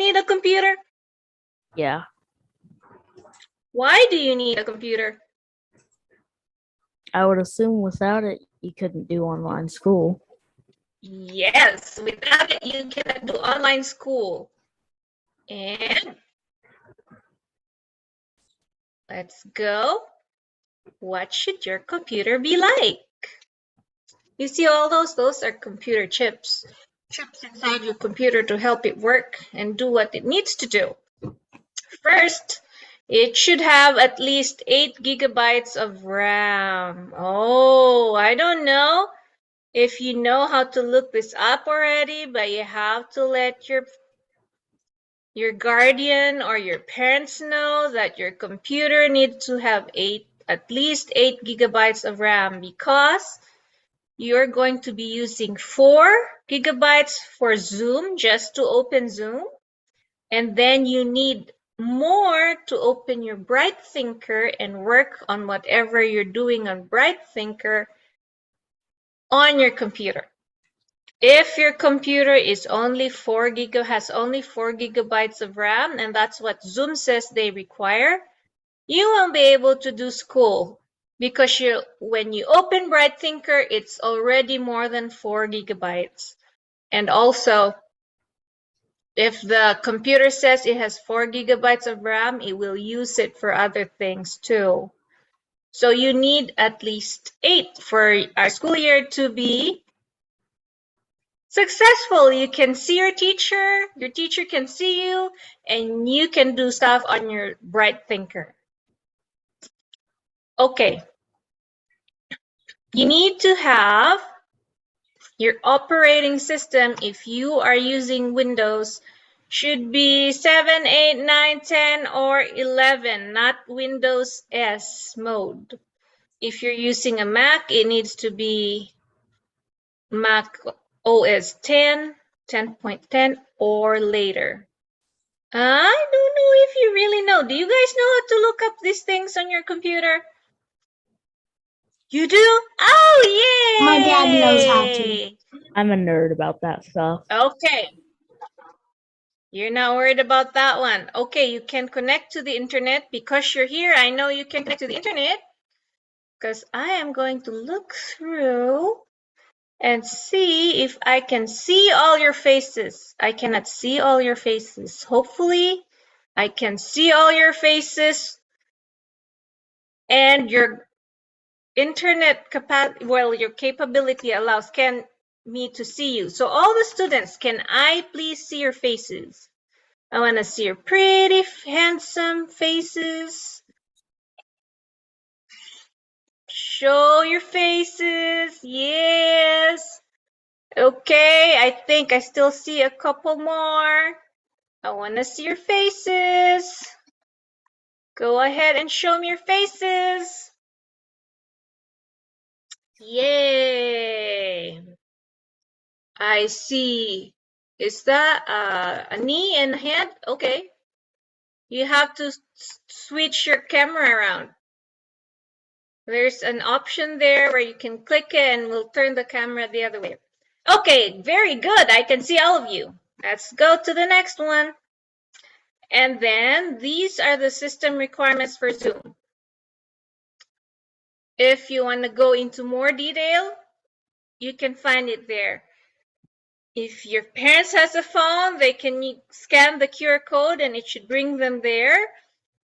need a computer? Yeah. Why do you need a computer? I would assume without it, you couldn't do online school. Yes, without it, you cannot do online school. And let's go. What should your computer be like? You see all those are computer chips. Chips inside your computer to help it work and do what it needs to do. First, it should have at least 8 gigabytes of RAM. Oh, I don't know if you know how to look this up already, but you have to let your guardian or your parents know that your computer needs to have at least 8 gigabytes of RAM, because you're going to be using 4 gigabytes for Zoom, just to open Zoom. And then you need more to open your Bright Thinker and work on whatever you're doing on Bright Thinker on your computer. If your computer is only has only 4 gigabytes of RAM, and that's what Zoom says they require, you won't be able to do school, because when you open Bright Thinker, it's already more than 4 gigabytes. And also, if the computer says it has 4 gigabytes of RAM, it will use it for other things too. So you need at least 8 for our school year to be successful. You can see your teacher can see you, and you can do stuff on your Bright Thinker. Okay. You need to have your operating system, if you are using Windows, should be 7, 8, 9, 10, or 11, not Windows S mode. If you're using a Mac, it needs to be Mac OS 10, 10.10, or later. I don't know if you really know. Do you guys know how to look up these things on your computer? You do? Oh, yay! My dad knows how to. I'm a nerd about that stuff. Okay. You're not worried about that one. Okay, you can connect to the internet. Because you're here, I know you can connect to the internet, because I am going to look through and see if I can see all your faces. I cannot see all your faces. Hopefully, I can see all your faces, and your internet capacity, well, your capability allows me to see you. So all the students, can I please see your faces? I want to see your pretty, handsome faces. Show your faces. Yes. Okay, I think I still see a couple more. I want to see your faces. Go ahead and show me your faces. Yay. I see. Is that a knee and a hand? Okay. You have to switch your camera around. There's an option there where you can click it and we'll turn the camera the other way. Okay, very good. I can see all of you. Let's go to the next one. And then these are the system requirements for Zoom. If you want to go into more detail, you can find it there. If your parents has a phone, they can scan the QR code and it should bring them there.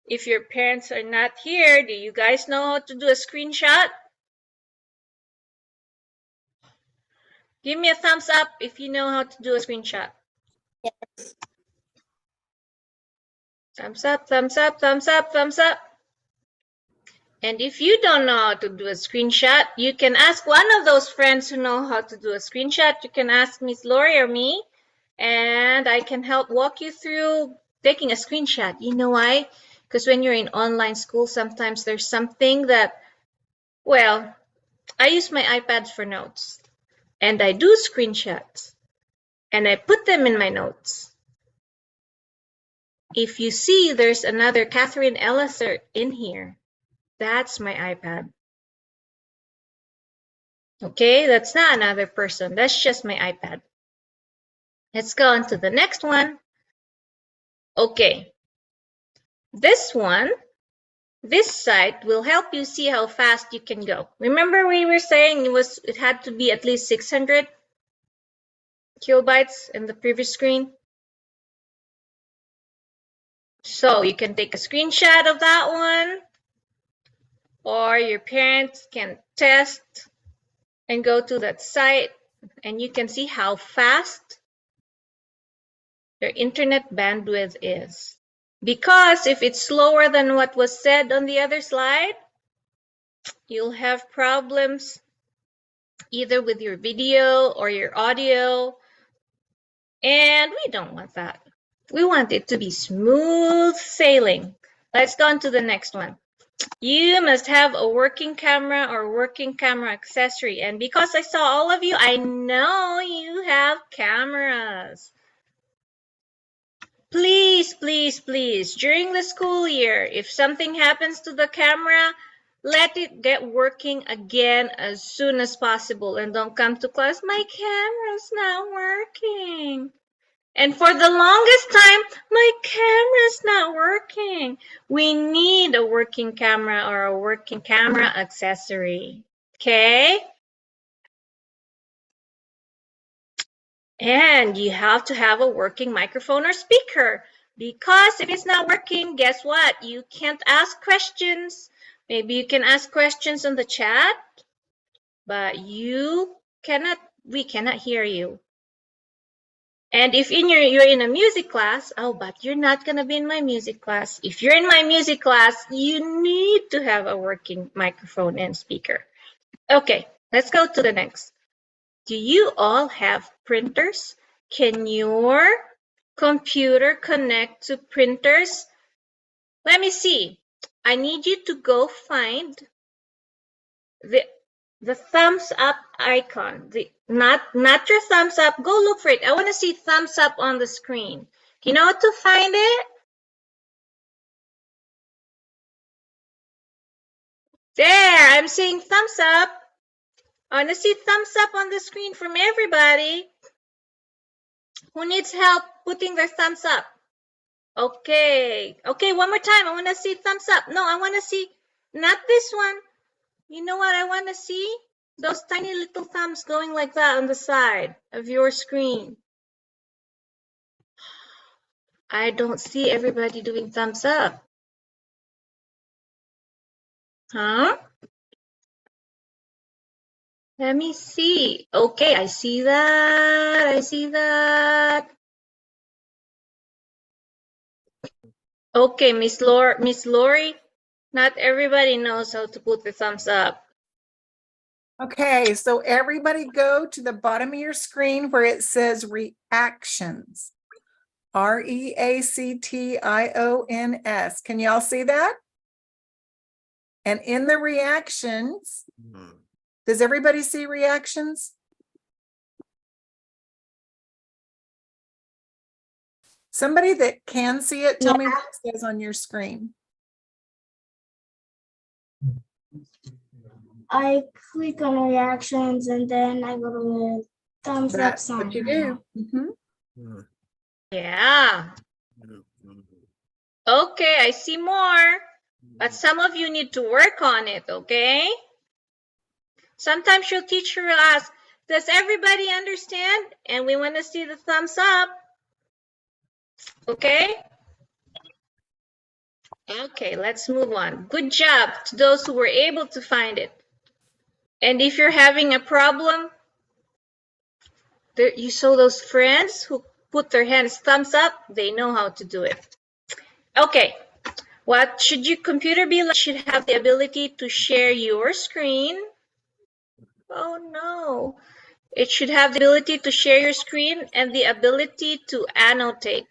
If your parents are not here, do you guys know how to do a screenshot? Give me a thumbs up if you know how to do a screenshot. Yes. Thumbs up, thumbs up, thumbs up, thumbs up. And if you don't know how to do a screenshot, you can ask one of those friends who know how to do a screenshot. You can ask Miss Lori or me, and I can help walk you through taking a screenshot. You know why? Because when you're in online school, sometimes there's something that, well, I use my iPads for notes, and I do screenshots, and I put them in my notes. If you see, there's another Catherine Ellisert in here. That's my iPad. Okay, that's not another person. That's just my iPad. Let's go on to the next one. Okay. This one, this site will help you see how fast you can go. Remember we were saying it had to be at least 600 kilobytes in the previous screen? So you can take a screenshot of that one, or your parents can test and go to that site, and you can see how fast your internet bandwidth is. Because if it's slower than what was said on the other slide, you'll have problems either with your video or your audio, and we don't want that. We want it to be smooth sailing. Let's go on to the next one. You must have a working camera or working camera accessory. And because I saw all of you, I know you have cameras. Please, please, please, during the school year, if something happens to the camera, let it get working again as soon as possible. And don't come to class, my camera's not working. And for the longest time, my camera's not working. We need a working camera or a working camera accessory. Okay? And you have to have a working microphone or speaker, because if it's not working, guess what? You can't ask questions. Maybe you can ask questions on the chat, but we cannot hear you. And if you're in a music class, oh, but you're not going to be in my music class. If you're in my music class, you need to have a working microphone and speaker. Okay, let's go to the next. Do you all have printers? Can your computer connect to printers? Let me see. I need you to go find the thumbs up icon. Not your thumbs up. Go look for it. I want to see thumbs up on the screen. Do you know how to find it? There, I'm seeing thumbs up. I want to see thumbs up on the screen from everybody. Who needs help putting their thumbs up? Okay. Okay, one more time. I want to see thumbs up. No, I want to see, not this one. You know what I want to see? Those tiny little thumbs going like that on the side of your screen. I don't see everybody doing thumbs up. Huh? Let me see. Okay, I see that. I see that. Okay, Miss Lori, not everybody knows how to put the thumbs up. Okay, so everybody go to the bottom of your screen where it says reactions. REACTIONS. Can y'all see that? And in the reactions, does everybody see reactions? Somebody that can see it, tell me what it says on your screen. I click on reactions and then I go to the thumbs up That's sign. what you do. Mhm. Yeah. Okay, I see more. But some of you need to work on it, okay? Sometimes your teacher will ask, does everybody understand? And we want to see the thumbs up. Okay? Okay, let's move on. Good job to those who were able to find it. And if you're having a problem, you saw those friends who put their hands thumbs up, they know how to do it. Okay, what should your computer be like? It should have the ability to share your screen. Oh no. It should have the ability to share your screen and the ability to annotate.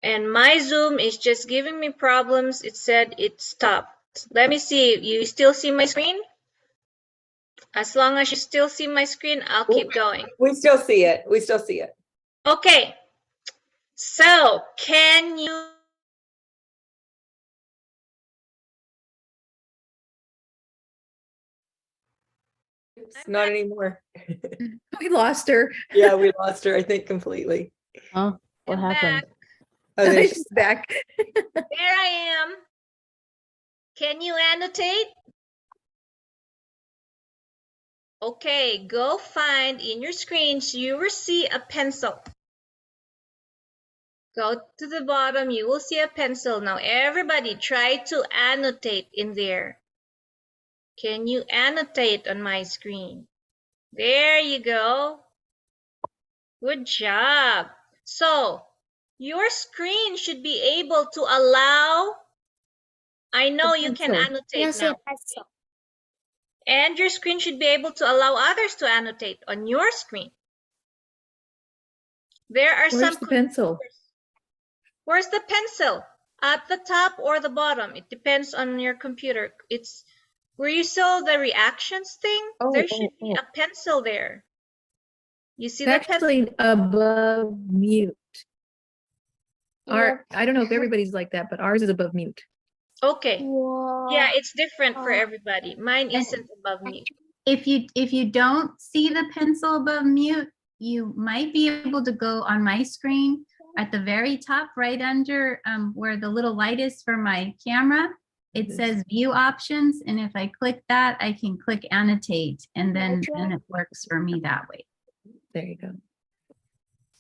And my Zoom is just giving me problems. It said it stopped. Let me see. You still see my screen? As long as you still see my screen, I'll keep going. We still see it. We still see it. Okay. So, can you... Not anymore. We lost her. Yeah, we lost her, I think, completely. Huh? What I'm happened? back. Oh, there she's back. There I am. Can you annotate? Okay, go find in your screens, you will see a pencil. Go to the bottom, you will see a pencil. Now everybody try to annotate in there. Can you annotate on my screen? There you go. Good job. So your screen should be able to allow, I know you can pencil. annotate now. And your screen should be able to allow others to annotate on your screen. There are Where's some the pencil? Where's the pencil? At the top or the bottom? It depends on your computer. It's where you saw the reactions thing. Oh, There should be oh. a pencil there. You see It's the pencil? actually above mute. Our, I don't know if everybody's like that, but ours is above mute. Okay. Whoa. Yeah, it's different for Oh. everybody. Mine isn't above mute. If you don't see the pencil above mute, you might be able to go on my screen at the very top, right under where the little light is for my camera. It Mhm. says view options, and if I click that, I can click annotate, and then it works for me that way. There you go.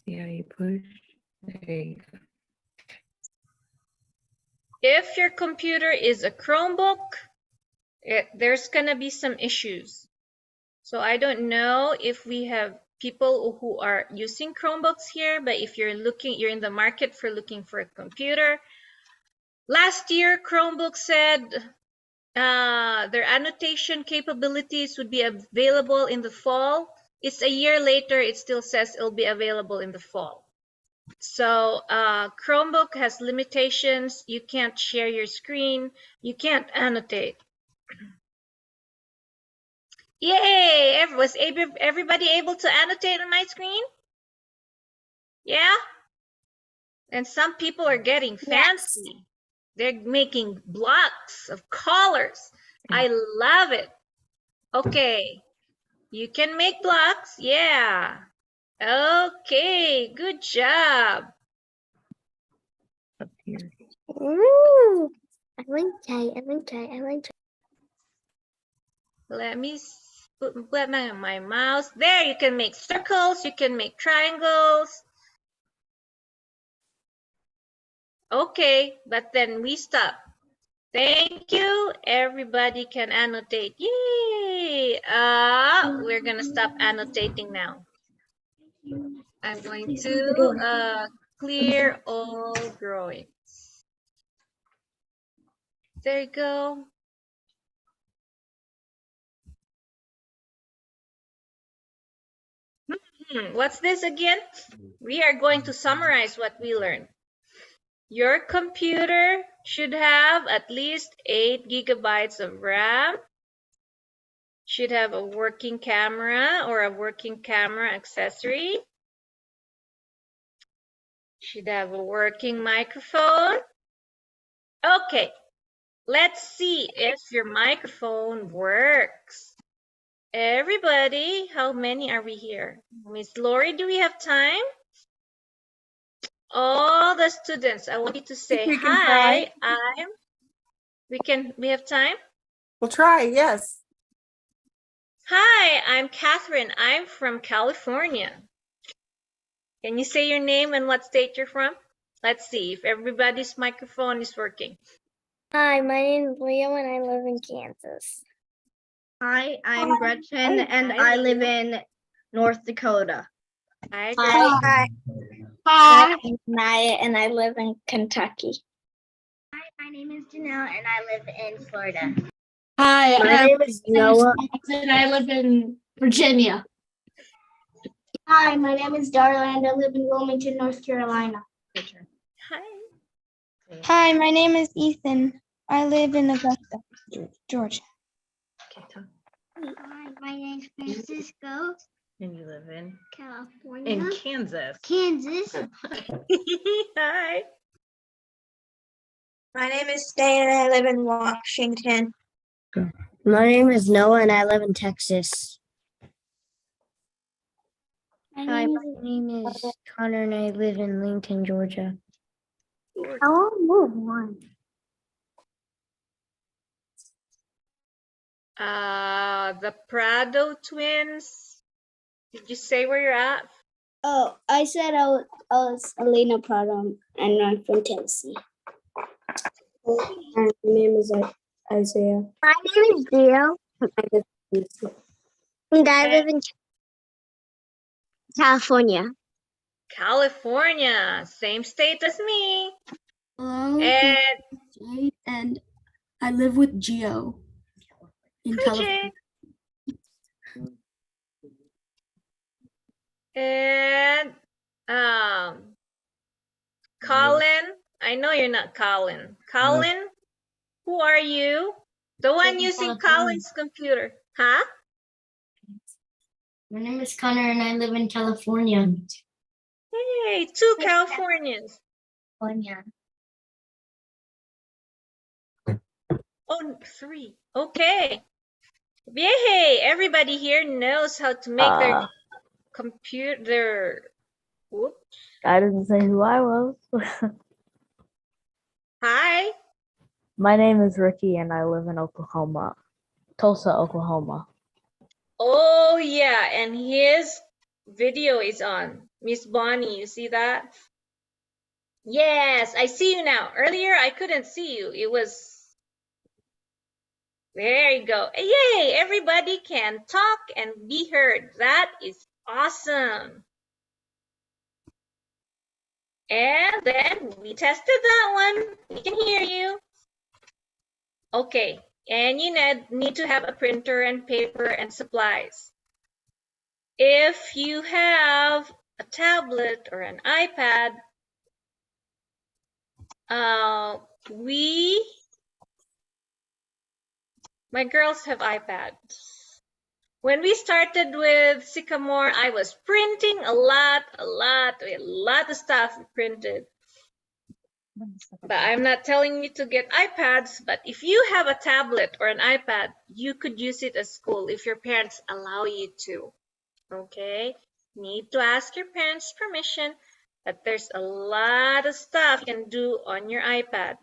See how you push? There you go. If your computer is a Chromebook, there's gonna be some issues. So I don't know if we have people who are using Chromebooks here, but if you're in the market for looking for a computer. Last year, Chromebook said their annotation capabilities would be available in the fall. It's a year later, it still says it'll be available in the fall. So Chromebook has limitations. You can't share your screen. You can't annotate. Yay! Was everybody able to annotate on my screen? Yeah? And some people are getting fancy. They're making blocks of colors. I love it. Okay. You can make blocks. Yeah. Okay. Good job. Up here. Ooh, I like that. Let me put my mouse. There, you can make circles. You can make triangles. Okay, but then we stop. Thank you. Everybody can annotate. Yay! We're gonna stop annotating now. I'm going to clear all drawings. There you go. What's this again? We are going to summarize what we learned. Your computer should have at least 8 gigabytes of RAM. Should have a working camera or a working camera accessory. Should have a working microphone. Okay, let's see if your microphone works. Everybody, how many are we here? Miss Lori, do we have time? All the students, I want you to say we can hi. try. We have time? We'll try, yes. Hi, I'm Catherine. I'm from California. Can you say your name and what state you're from? Let's see if everybody's microphone is working. Hi, my name is Leo and I live in Kansas. Hi, I'm Gretchen and I live in North Dakota. Hi, Hi. Hi, I'm Maya and I live in Kentucky. Hi, my name is Janelle and I live in Florida. Hi, My name is Noah. and I live in Virginia. Hi, my name is Darla and I live in Wilmington, North Carolina. Hi. Hi, my name is Ethan. I live in Augusta, Georgia. Hi, my name is Francisco, And you live in California. Kansas. Kansas. Hi. My name is Stan and I live in Washington. My name is Noah and I live in Texas. My Hi, name my name is Connor and I live in Lincoln, Georgia. I'll move one. The Prado twins. Did you say where you're at? Oh, I said I was Elena Prado and I'm from Tennessee. My name is Isaiah. My name is Leo. And I live in California. California, same state as me. Hello, And Jade, and I live with Gio in hi, Jay. And Colin, I know you're not Colin. Colin, who are you? The one using Colin's computer, huh? My name is Connor and I live in California. Hey, two Californians. California. Oh, three. Okay. Yay! Everybody here knows how to make their computer. Whoops. I didn't say who I was. Hi. My name is Ricky and I live in Oklahoma, Tulsa, Oklahoma. Oh yeah, and his video is on. Miss Bonnie, you see that? Yes, I see you now. Earlier I couldn't see you. It was there you go. Yay, everybody can talk and be heard. That is awesome. And then we tested that one. We can hear you. Okay, and you need to have a printer and paper and supplies. If you have a tablet or an iPad, my girls have iPads. When we started with Sycamore, I was printing a lot of stuff printed. But I'm not telling you to get iPads, but if you have a tablet or an iPad, you could use it at school if your parents allow you to. Okay? Need to ask your parents' permission, but there's a lot of stuff you can do on your iPad.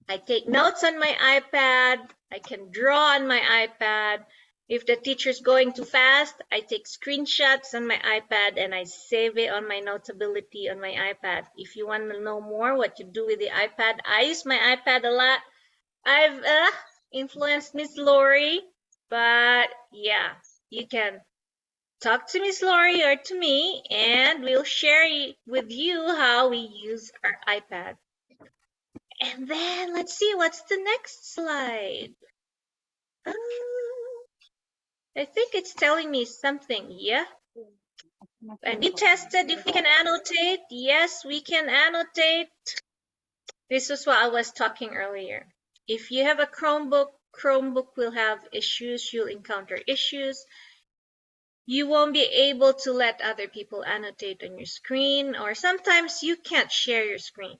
I take notes on my iPad. I can draw on my iPad. If the teacher's going too fast, I take screenshots on my iPad and I save it on my Notability on my iPad. If you want to know more what you do with the iPad, I use my iPad a lot. I've influenced Miss Lori, but yeah, you can talk to Miss Lori or to me and we'll share with you how we use our iPad. And then let's see, what's the next slide? I think it's telling me something, yeah? And we tested if we can annotate. Yes, we can annotate. This is what I was talking earlier. If you have a Chromebook will have issues. You'll encounter issues. You won't be able to let other people annotate on your screen, or sometimes you can't share your screen.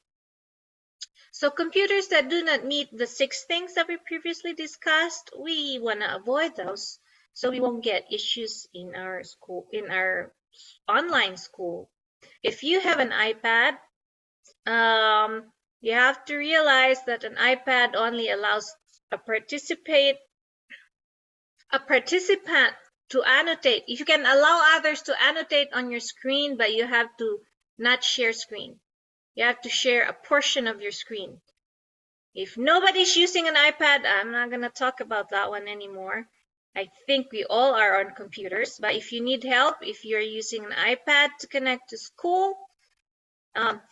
So computers that do not meet the 6 things that we previously discussed, we want to avoid those so we won't get issues in our school, in our online school. If you have an iPad, you have to realize that an iPad only allows a participant to annotate. You can allow others to annotate on your screen, but you have to not share screen. You have to share a portion of your screen. If nobody's using an iPad, I'm not going to talk about that one anymore. I think we all are on computers, but if you need help, if you're using an iPad to connect to school,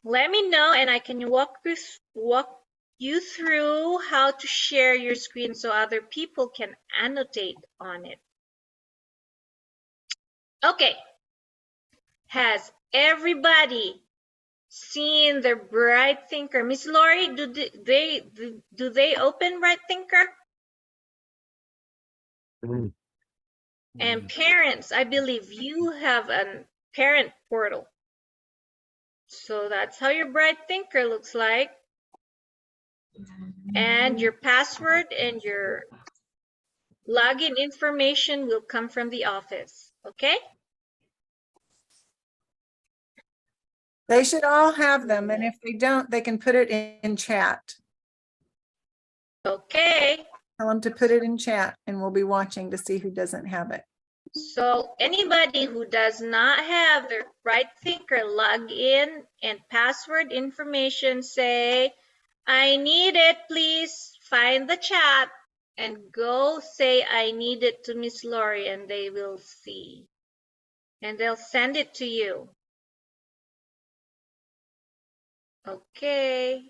let me know and I can walk you through how to share your screen so other people can annotate on it. Okay. Has everybody seen the Bright Thinker? Miss Lori, do they open Bright Thinker? And parents, I believe you have a parent portal. So that's how your Bright Thinker looks like. And your password and your login information will come from the office, okay? They should all have them, and if they don't, they can put it in chat. Okay. Tell them to put it in chat, and we'll be watching to see who doesn't have it. So anybody who does not have their Bright Thinker login and password information, say, I need it, please find the chat and go say I need it to Miss Lori, and they will see. And they'll send it to you. Okay.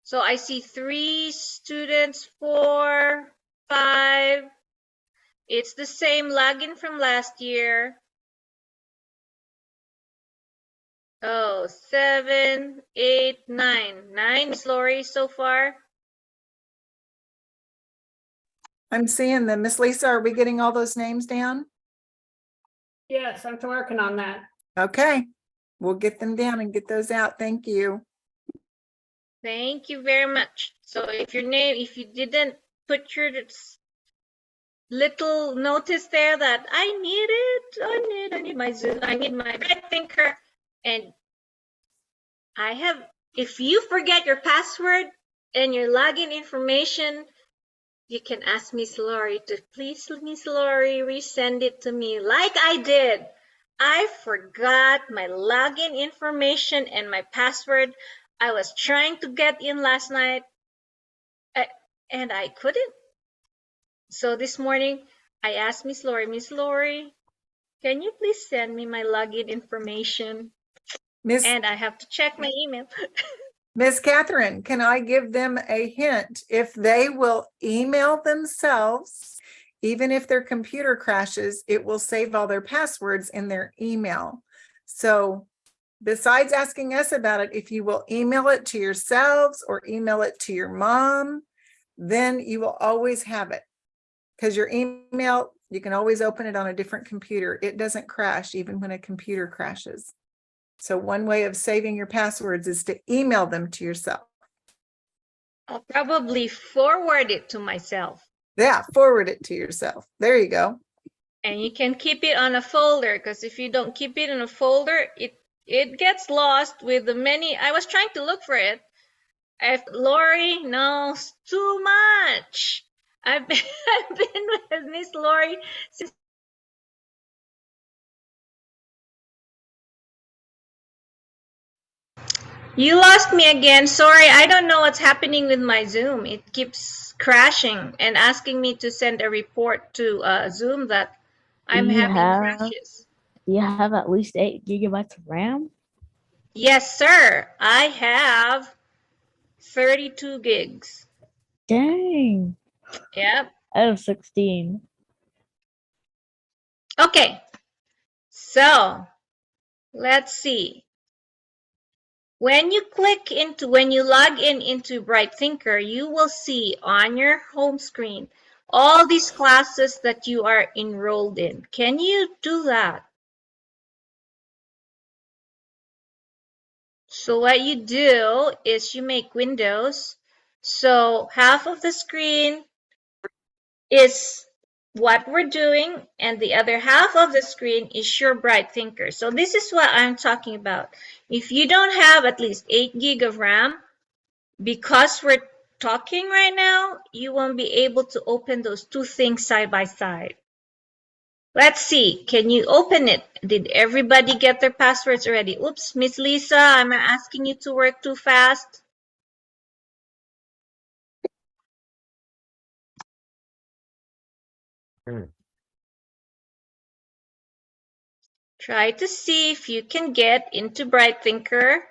So I see 3 students, 4, 5. It's the same login from last year. Oh, 7, 8, 9. 9, Miss Lori, so far. I'm seeing them. Miss Lisa, are we getting all those names down? Yes, I'm working on that. Okay, we'll get them down and get those out. Thank you. Thank you very much. So if you didn't put your little notice there that I need my Zoom, I need my Bright Thinker, and if you forget your password and your login information, you can ask Miss Lori to please, Miss Lori, resend it to me like I did. I forgot my login information and my password. I was trying to get in last night and I couldn't. So this morning I asked Miss Lori, can you please send me my login information? And I have to check my email. Miss Catherine, can I give them a hint? If they will email themselves, even if their computer crashes, it will save all their passwords in their email. So besides asking us about it, if you will email it to yourselves or email it to your mom, then you will always have it. Because your email, you can always open it on a different computer. It doesn't crash even when a computer crashes. So one way of saving your passwords is to email them to yourself. I'll probably forward it to myself. Yeah, forward it to yourself. There you go. And you can keep it on a folder, because if you don't keep it in a folder, it gets lost with the many. I was trying to look for it. Lori knows too much. I've been with Miss Lori since. You lost me again. Sorry, I don't know what's happening with my Zoom. It keeps crashing and asking me to send a report to Zoom that I'm having crashes. You have at least 8 gigabytes of RAM? Yes, sir. I have 32 gigs. Dang. Yep. I have 16. Okay. So let's see. When you log in into Bright Thinker, you will see on your home screen all these classes that you are enrolled in. Can you do that? So what you do is you make windows. So half of the screen is what we're doing, and the other half of the screen is your Bright Thinker. So this is what I'm talking about. If you don't have at least 8 gig of RAM, because we're talking right now, you won't be able to open those two things side by side. Let's see, can you open it? Did everybody get their passwords already? Oops, Miss Lisa, I'm asking you to work too fast. Try to see if you can get into Bright Thinker.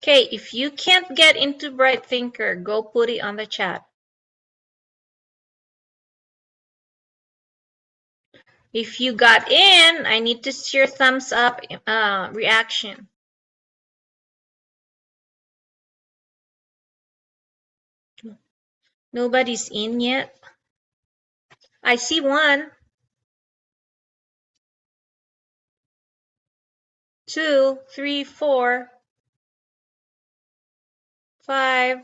Okay, if you can't get into Bright Thinker, go put it on the chat. If you got in, I need to see your thumbs up reaction. Nobody's in yet. I see one. 2, 3, 4. 5.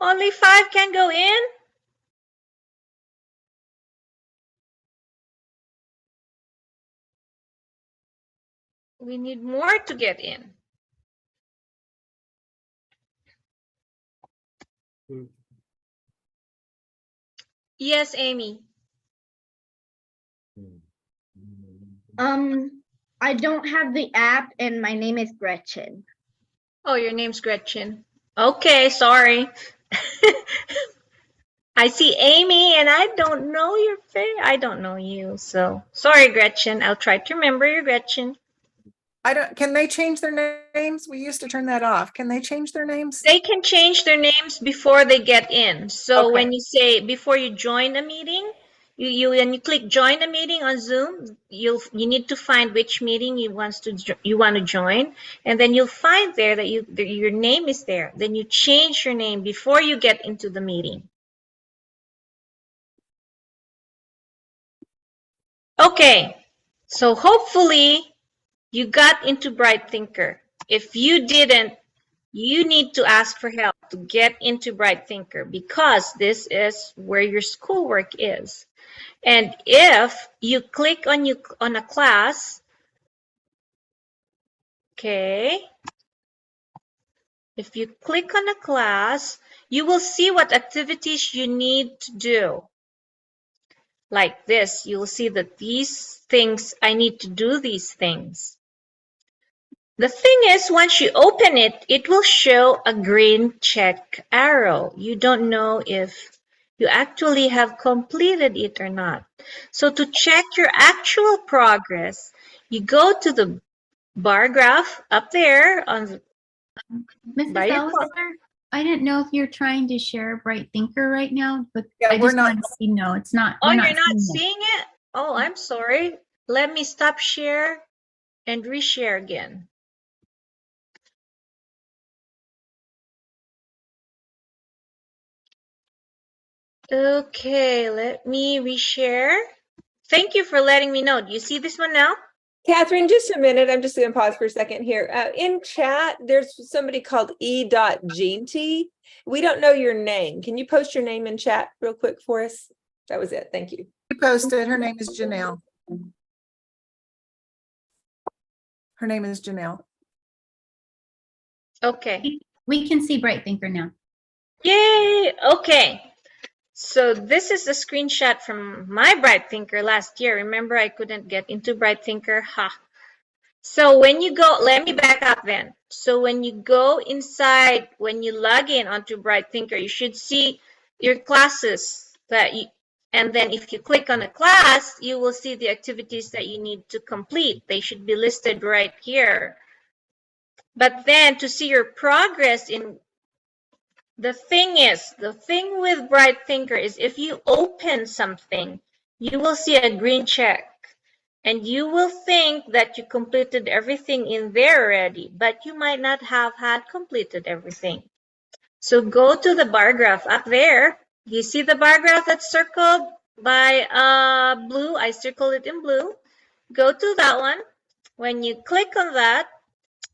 Only 5 can go in? We need more to get in. Yes, Amy. I don't have the app and my name is Gretchen. Oh, your name's Gretchen. Okay, sorry. I see Amy and I don't know your face. I don't know you. So sorry, Gretchen. I'll try to remember your Gretchen. Can they change their names? We used to turn that off. Can they change their names? They can change their names before they get in. So Okay. when you say, before you join a meeting, when you click join a meeting on Zoom, you need to find which meeting you want to join, and then you'll find there that your name is there. Then you change your name before you get into the meeting. Okay, so hopefully you got into Bright Thinker. If you didn't, you need to ask for help to get into Bright Thinker, because this is where your schoolwork is. And if you click on a class, okay, if you click on a class, you will see what activities you need to do. Like this, you'll see that these things, I need to do these things. The thing is, once you open it, it will show a green check arrow. You don't know if you actually have completed it or not. So to check your actual progress, you go to the bar graph up there on Mrs. by your Elliser, I didn't know if you're trying to share Bright Thinker right now, but Yeah, I we're just not. wanted to see, no, it's not. Oh, we're you're not seeing it. seeing it? Oh, I'm sorry. Let me stop share and reshare again. Okay, let me reshare. Thank you for letting me know. Do you see this one now? Catherine, just a minute. I'm just going to pause for a second here. In chat, there's somebody called E.Jeanty. We don't know your name. Can you post your name in chat real quick for us? That was it. Thank you. She posted. Her name is Janelle. Her name is Janelle. Okay. We can see Bright Thinker now. Yay! Okay. So this is a screenshot from my Bright Thinker last year. Remember, I couldn't get into Bright Thinker. Ha. So when you go, let me back up then. So when you go inside, when you log in onto Bright Thinker, you should see your classes and then if you click on a class, you will see the activities that you need to complete. They should be listed right here. But then to see your progress the thing with Bright Thinker is if you open something, you will see a green check. And you will think that you completed everything in there already, but you might not have had completed everything. So go to the bar graph up there. You see the bar graph that's circled by blue? I circled it in blue. Go to that one. When you click on that,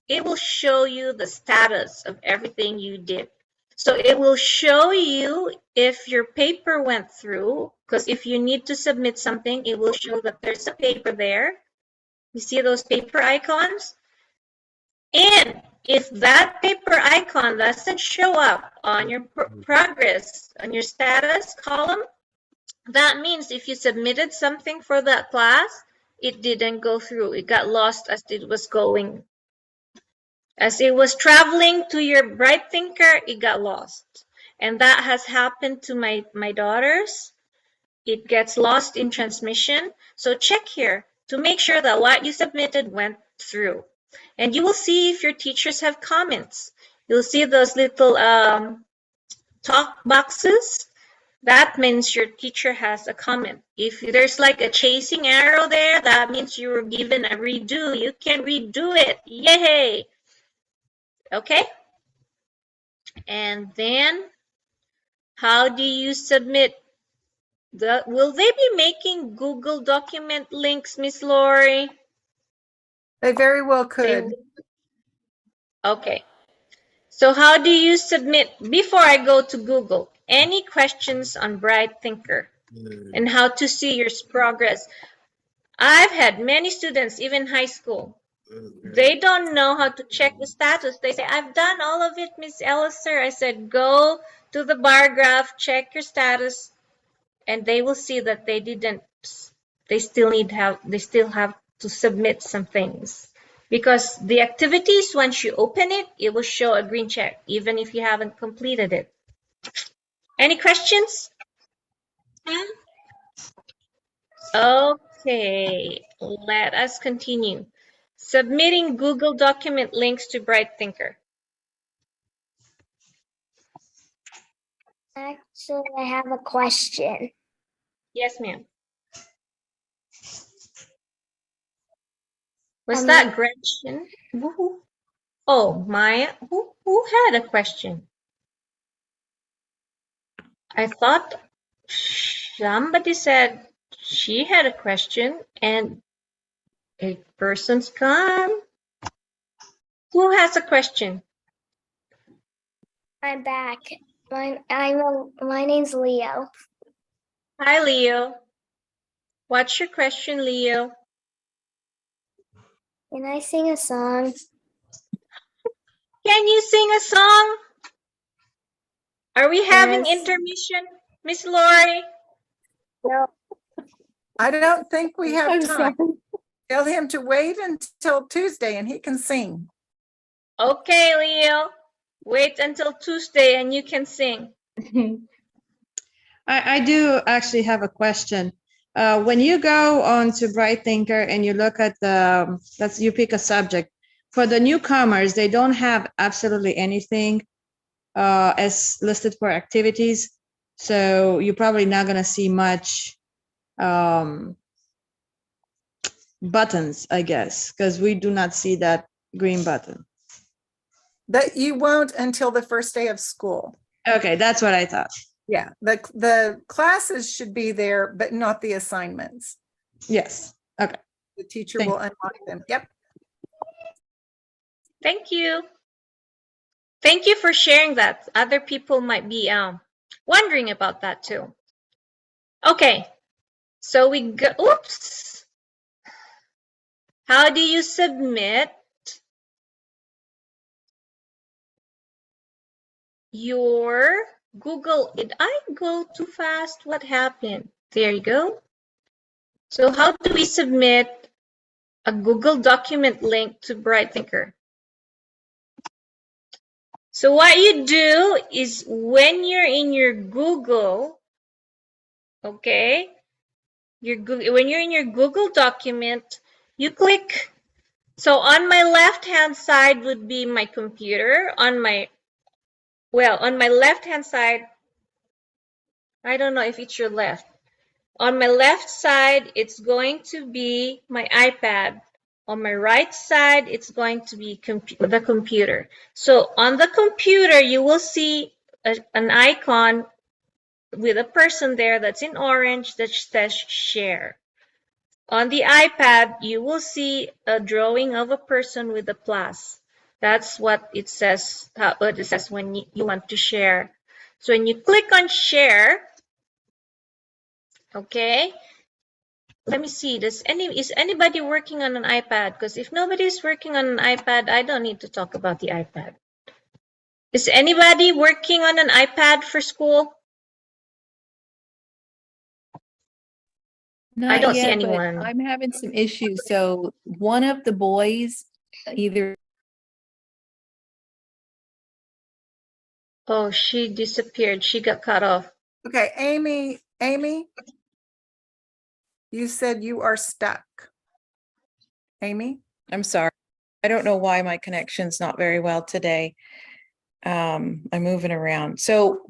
it will show you the status of everything you did. So it will show you if your paper went through, because if you need to submit something, it will show that there's a paper there. You see those paper icons? And if that paper icon doesn't show up on your progress, on your status column, that means if you submitted something for that class, it didn't go through. It got lost as it was going. As it was traveling to your Bright Thinker, it got lost. And that has happened to my daughters. It gets lost in transmission. So check here to make sure that what you submitted went through. And you will see if your teachers have comments. You'll see those little talk boxes. That means your teacher has a comment. If there's like a chasing arrow there, that means you were given a redo. You can redo it. Yay! Okay. And then how do you submit will they be making Google document links, Miss Lori? They very well could. Okay. So how do you submit, before I go to Google, any questions on Bright Thinker and how to see your progress? I've had many students, even high school, they don't know how to check the status. They say, I've done all of it, Miss Elliser. I said, go to the bar graph, check your status, and they will see that they didn't, they still have to submit some things. Because the activities, once you open it, it will show a green check, even if you haven't completed it. Any questions? Okay, let us continue. Submitting Google document links to Bright Thinker. Actually, I have a question. Yes, ma'am. Was that Gretchen? Who? Oh, Maya. Who had a question? I thought somebody said she had a question and a person's gone. Who has a question? I'm back. My name's Leo. Hi, Leo. What's your question, Leo? Can I sing a song? Can you sing a song? Are we having Yes. intermission, Miss Lori? No. I don't think we have I'm time. sorry. Tell him to wait until Tuesday and he can sing. Okay, Leo. Wait until Tuesday and you can sing. I do actually have a question. When you go on to Bright Thinker and you look at you pick a subject. For the newcomers, they don't have absolutely anything as listed for activities. So you're probably not going to see much buttons, I guess, because we do not see that green button. That you won't until the first day of school. Okay, that's what I thought. Yeah, the classes should be there, but not the assignments. Yes. Okay. The teacher Thank will unlock them. Yep. Thank you. Thank you for sharing that. Other people might be wondering about that too. Okay, so we go, oops. How do you submit your Google? Did I go too fast? What happened? There you go. So how do we submit a Google document link to Bright Thinker? So what you do is when you're in your Google, okay, when you're in your Google document, you click. So on my left-hand side would be my computer. On my left-hand side, I don't know if it's your left. On my left side, it's going to be my iPad. On my right side, it's going to be the computer. So on the computer, you will see an icon with a person there that's in orange that says share. On the iPad, you will see a drawing of a person with a plus. That's what it says, when you want to share. So when you click on share, okay, let me see, is anybody working on an iPad? Because if nobody's working on an iPad, I don't need to talk about the iPad. Is anybody working on an iPad for school? Not I don't see yet, but anyone. I'm having some issues. So one of the boys either Oh, she disappeared. She got cut off. Okay, Amy, you said you are stuck. Amy? I'm sorry. I don't know why my connection's not very well today. I'm moving around. So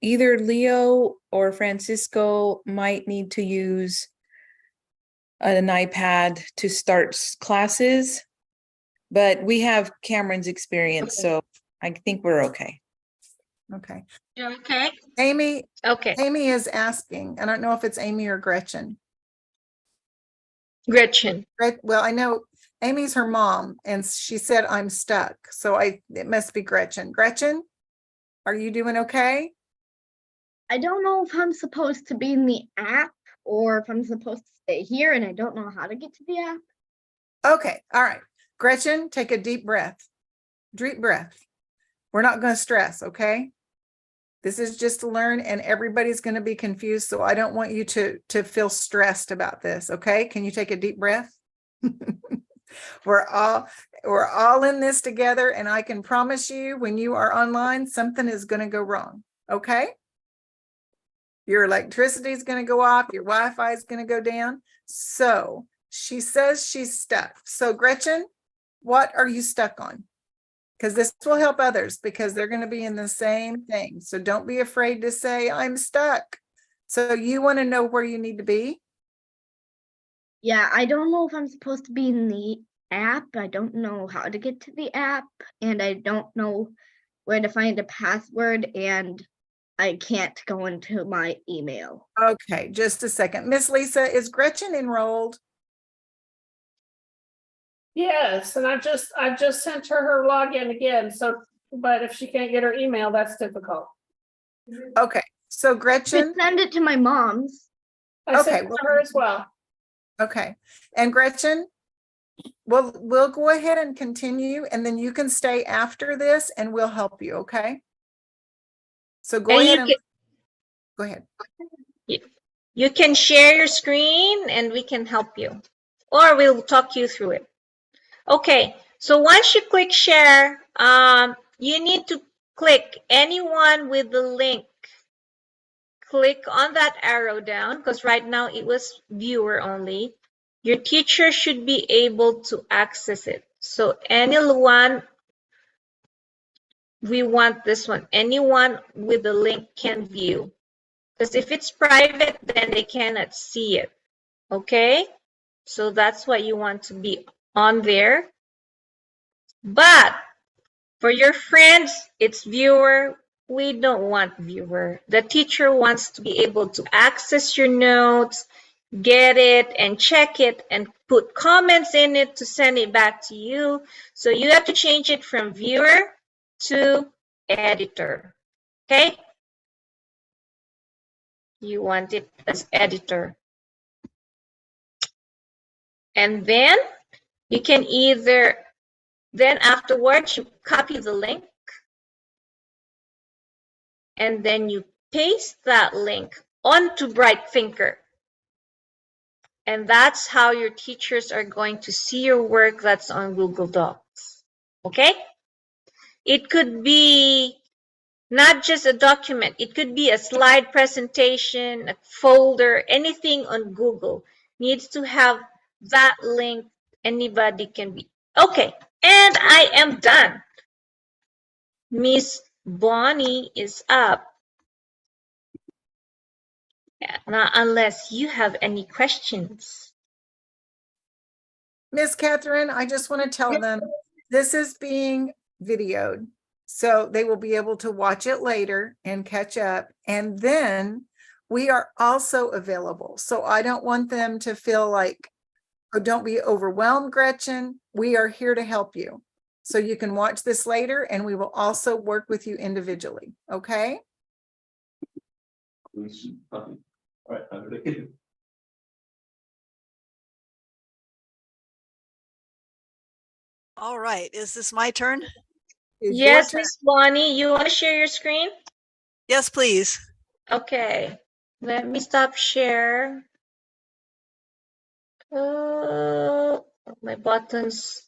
either Leo or Francisco might need to use an iPad to start classes, but we have Cameron's experience, so I think we're okay. Okay. You're okay? Amy, Okay. Amy is asking, I don't know if it's Amy or Gretchen. Gretchen. Well, I know Amy's her mom, and she said, I'm stuck. So it must be Gretchen. Gretchen, are you doing okay? I don't know if I'm supposed to be in the app or if I'm supposed to stay here, and I don't know how to get to the app. Okay, all right. Gretchen, take a deep breath. Deep breath. We're not going to stress, okay? This is just to learn, and everybody's going to be confused, so I don't want you to feel stressed about this, okay? Can you take a deep breath? We're all in this together, and I can promise you when you are online, something is going to go wrong, okay? Your electricity is going to go off, your Wi-Fi is going to go down. So she says she's stuck. So Gretchen, what are you stuck on? Because this will help others because they're going to be in the same thing. So don't be afraid to say, I'm stuck. So you want to know where you need to be? Yeah, I don't know if I'm supposed to be in the app. I don't know how to get to the app, and I don't know where to find a password, and I can't go into my email. Okay, just a second. Miss Lisa, is Gretchen enrolled? Yes, and I just sent her login again. So, but if she can't get her email, that's difficult. Okay, so Just Gretchen, send it to my mom's. I Okay, sent it to her as well. okay. And Gretchen, we'll go ahead and continue, and then you can stay after this and we'll help you, okay? So go And ahead you and can, go ahead. you can share your screen and we can help you, or we'll talk you through it. Okay, so once you click share, you need to click anyone with the link. Click on that arrow down because right now it was viewer only. Your teacher should be able to access it. So anyone, we want this one, anyone with the link can view. Because if it's private, then they cannot see it. Okay? So that's what you want to be on there. But for your friends, it's viewer. We don't want viewer. The teacher wants to be able to access your notes, get it and check it and put comments in it to send it back to you. So you have to change it from viewer to editor. Okay? You want it as editor. And then you can either, then afterwards you copy the link and then you paste that link onto Bright Thinker. And that's how your teachers are going to see your work that's on Google Docs. Okay? It could be not just a document. It could be a slide presentation, a folder, anything on Google needs to have that link. Anybody can be. Okay, and I am done. Miss Bonnie is up. Now, unless you have any questions. Miss Catherine, I just want to tell them this is being videoed, so they will be able to watch it later and catch up. And then we are also available. So I don't want them to feel like, oh, don't be overwhelmed, Gretchen. We are here to help you. So you can watch this later and we will also work with you individually. Okay? All right, is this my turn? It's your Yes, turn. Miss Bonnie, you want to share your screen? Yes, please. Okay, let me stop share. My buttons.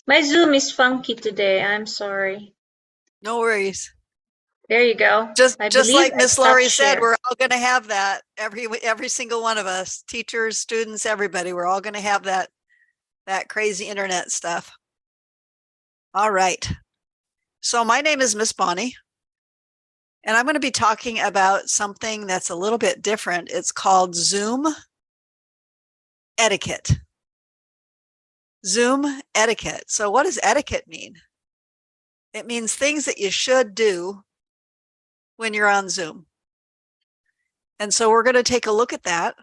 My Zoom is funky today. I'm sorry. No worries. There you go. Just I just believe like I Miss stopped Laurie said, share. we're all going to have that. Every single one of us, teachers, students, everybody, we're all going to have that crazy internet stuff. All right. So my name is Miss Bonnie, and I'm going to be talking about something that's a little bit different. It's called Zoom etiquette. Zoom etiquette. So what does etiquette mean? It means things that you should do when you're on Zoom. And so we're going to take a look at that.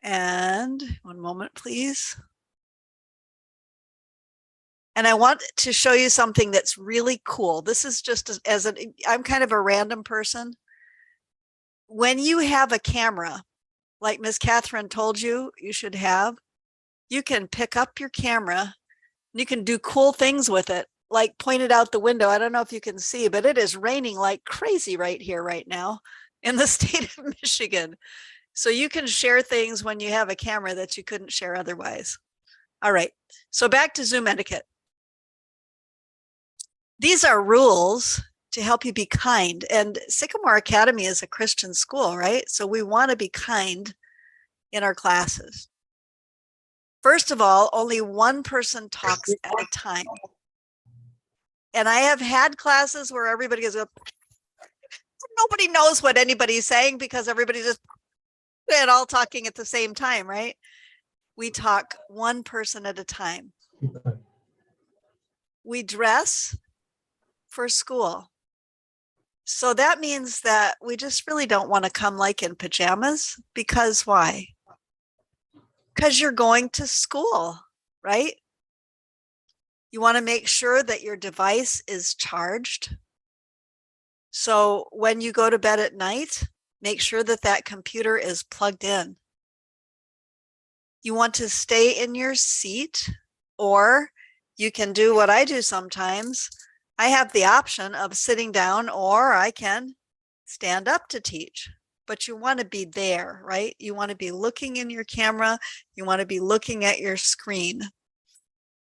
And one moment, please. And I want to show you something that's really cool. This is just I'm kind of a random person. When you have a camera, like Miss Catherine told you you should have, you can pick up your camera and you can do cool things with it, like point it out the window. I don't know if you can see, but it is raining like crazy right here, right now in the state of Michigan. So you can share things when you have a camera that you couldn't share otherwise. All right, so back to Zoom etiquette. These are rules to help you be kind. And Sycamore Academy is a Christian school, right? So we want to be kind in our classes. First of all, only one person talks at a time. And I have had classes where everybody goes, nobody knows what anybody's saying because everybody just and all talking at the same time, right? We talk one person at a time. We dress for school. So that means that we just really don't want to come like in pajamas, because why? Because you're going to school, right? You want to make sure that your device is charged. So when you go to bed at night, make sure that that computer is plugged in. You want to stay in your seat, or you can do what I do sometimes. I have the option of sitting down, or I can stand up to teach, but you want to be there, right? You want to be looking in your camera. You want to be looking at your screen,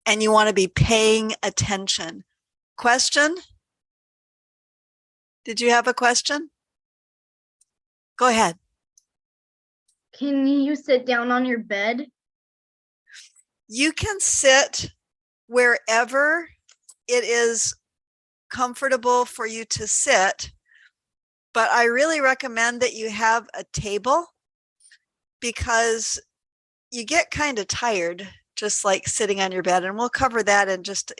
and you want to be paying attention. Question? Did you have a question? Go ahead. Can you sit down on your bed? You can sit wherever it is comfortable for you to sit, but I really recommend that you have a table, because you get kind of tired just like sitting on your bed, and we'll cover that in just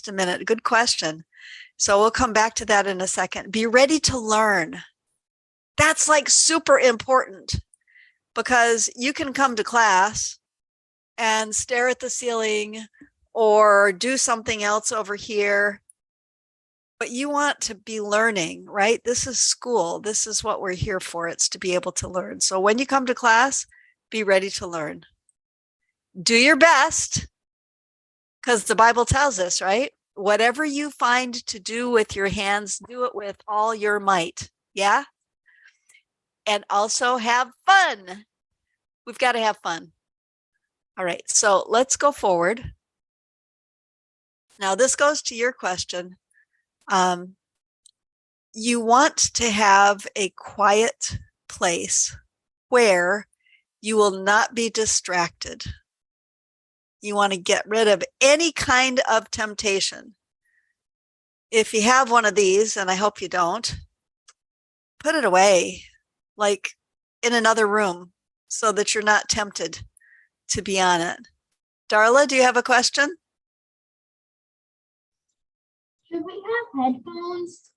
a minute. Good question. So we'll come back to that in a second. Be ready to learn. That's like super important, because you can come to class and stare at the ceiling or do something else over here, but you want to be learning, right? This is school. This is what we're here for. It's to be able to learn. So when you come to class, be ready to learn. Do your best, because the Bible tells us, right? Whatever you find to do with your hands, do it with all your might. Yeah? And also have fun. We've got to have fun. All right, so let's go forward. Now this goes to your question. You want to have a quiet place where you will not be distracted. You want to get rid of any kind of temptation. If you have one of these, and I hope you don't, put it away, like in another room, so that you're not tempted to be on it. Darla, do you have a question? Should we have headphones?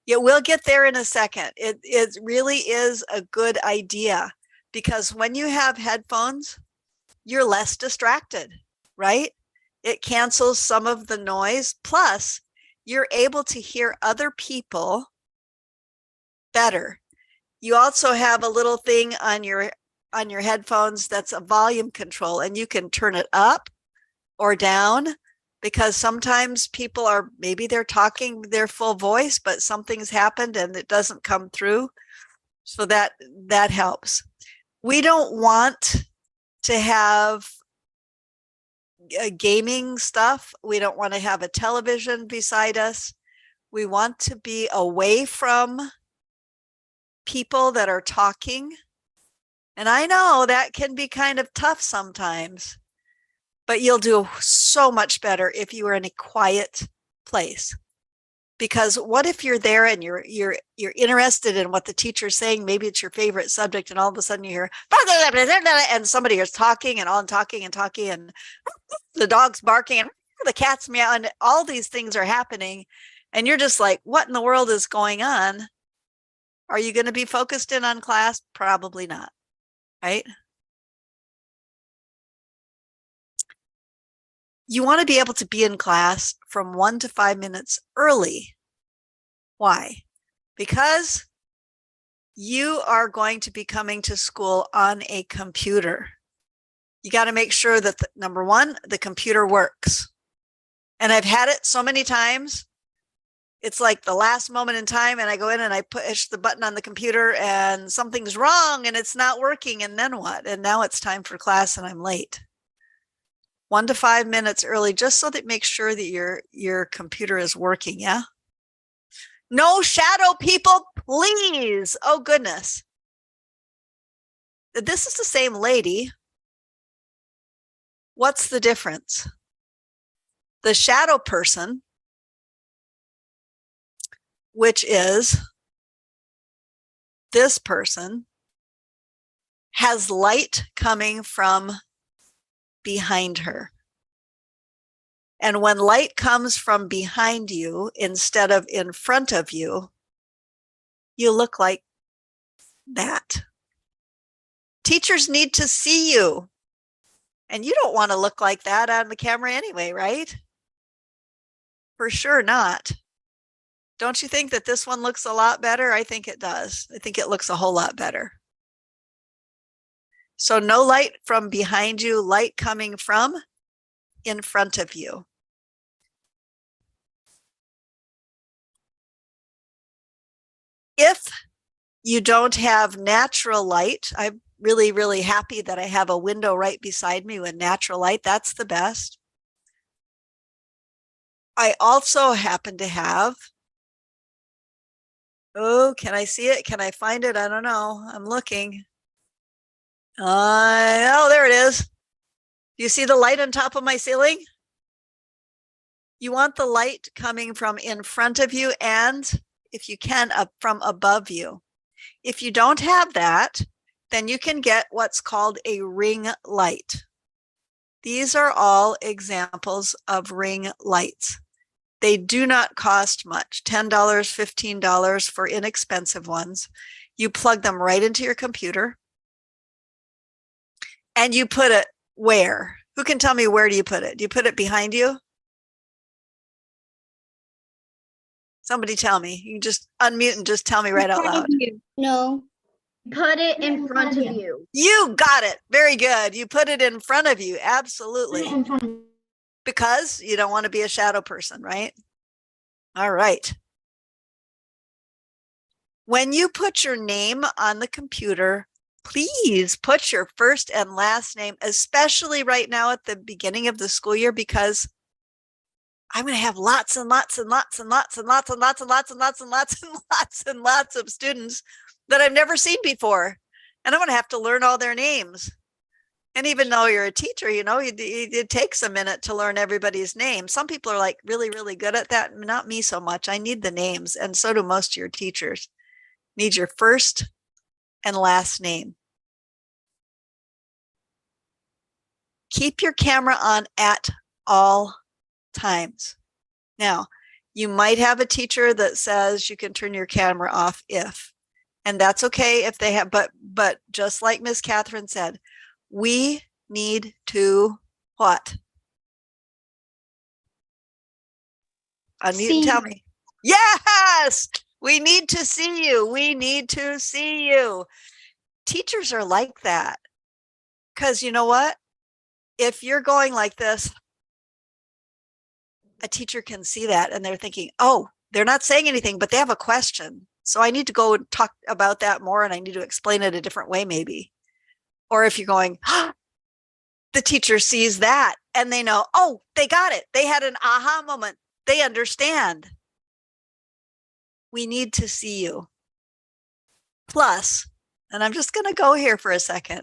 Yeah, we'll get there in a second. It really is a good idea, because when you have headphones, you're less distracted, right? It cancels some of the noise. Plus, you're able to hear other people better. You also have a little thing on your headphones that's a volume control, and you can turn it up or down, because sometimes people maybe they're talking their full voice, but something's happened and it doesn't come through. So that helps. We don't want to have gaming stuff. We don't want to have a television beside us. We want to be away from people that are talking. And I know that can be kind of tough sometimes, but you'll do so much better if you are in a quiet place. Because what if you're there and you're interested in what the teacher's saying? Maybe it's your favorite subject, and all of a sudden you hear and somebody is talking and talking and the dog's barking and the cat's meowing, and all these things are happening, and you're just like, what in the world is going on? Are you going to be focused in on class? Probably not, right? You want to be able to be in class from 1 to 5 minutes early. Why? Because you are going to be coming to school on a computer. You got to make sure that, number one, the computer works. And I've had it so many times. It's like the last moment in time, and I go in and I push the button on the computer and something's wrong and it's not working. And then what? And now it's time for class and I'm late. 1 to 5 minutes early, just so that makes sure that your computer is working. Yeah. No shadow people, please. Oh, goodness. This is the same lady. What's the difference? The shadow person, which is this person, has light coming from behind her. And when light comes from behind you instead of in front of you, you look like that. Teachers need to see you. And you don't want to look like that on the camera anyway, right? For sure not. Don't you think that this one looks a lot better? I think it does. I think it looks a whole lot better. So no light from behind you, light coming from in front of you. If you don't have natural light, I'm really, really happy that I have a window right beside me with natural light. That's the best. I also happen to have, oh, can I see it? Can I find it? I don't know. I'm looking. Oh, there it is. Do you see the light on top of my ceiling? You want the light coming from in front of you and, if you can, up from above you. If you don't have that, then you can get what's called a ring light. These are all examples of ring lights. They do not cost much, $10, $15 for inexpensive ones. You plug them right into your computer and you put it where? Who can tell me where do you put it? Do you put it behind you? Somebody tell me. You can just unmute and just tell me right out loud. No. Put it in front of you. You got it. Very good. You put it in front of you. Absolutely. Because you don't want to be a shadow person, right? All right. When you put your name on the computer, please put your first and last name, especially right now at the beginning of the school year, because I'm going to have lots and lots and lots and lots and lots and lots and lots and lots and lots and lots and lots of students that I've never seen before. And I'm going to have to learn all their names. And even though you're a teacher, you know, it takes a minute to learn everybody's name. Some people are like really, really good at that. Not me so much. I need the names. And so do most of your teachers. Need your first and last name. Keep your camera on at all times. Now, you might have a teacher that says you can turn your camera off if, and that's okay if they have, but just like Miss Catherine said, we need to what? Unmute and tell me. Yes, we need to see you. We need to see you. Teachers are like that. Because you know what? If you're going like this, a teacher can see that and they're thinking, oh, they're not saying anything, but they have a question. So I need to go and talk about that more and I need to explain it a different way maybe. Or if you're going, oh, the teacher sees that and they know, oh, they got it. They had an aha moment. They understand. We need to see you. Plus, and I'm just going to go here for a second.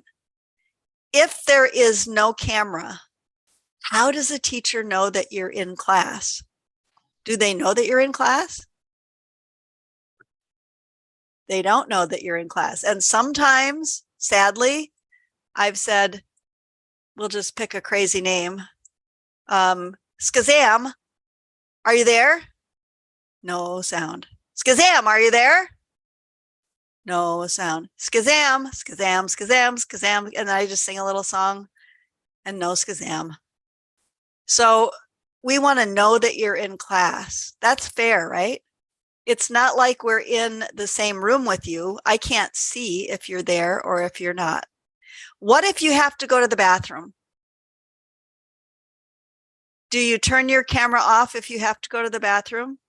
If there is no camera, how does a teacher know that you're in class? Do they know that you're in class? They don't know that you're in class. And sometimes, sadly, I've said, we'll just pick a crazy name. Skazam, are you there? No sound. Skazam, are you there? No sound. Skazam, skazam, skazam, skazam. And I just sing a little song and no skazam. So we want to know that you're in class. That's fair, right? It's not like we're in the same room with you. I can't see if you're there or if you're not. What if you have to go to the bathroom? Do you turn your camera off if you have to go to the bathroom?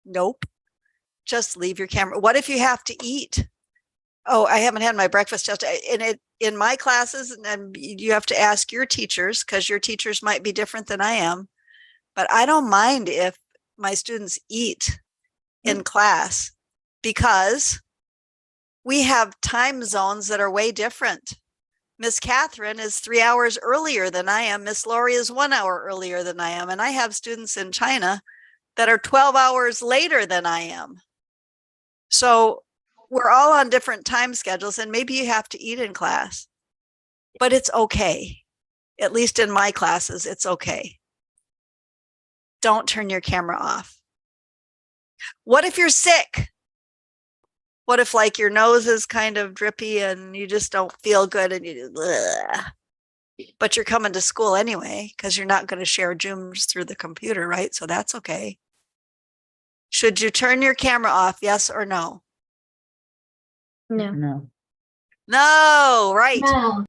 Nope. Just leave your camera. What if you have to eat? Oh, I haven't had my breakfast just in my classes, and you have to ask your teachers because your teachers might be different than I am. But I don't mind if my students eat in class because we have time zones that are way different. Miss Catherine is 3 hours earlier than I am. Miss Lori is 1 hour earlier than I am. And I have students in China that are 12 hours later than I am. So we're all on different time schedules, and maybe you have to eat in class, but it's okay. At least in my classes, it's okay. Don't turn your camera off. What if you're sick? What if like your nose is kind of drippy and you just don't feel good and you but you're coming to school anyway because you're not going to share Zooms through the computer, right? So that's okay. Should you turn your camera off? Yes or no? No. No. No, right. No.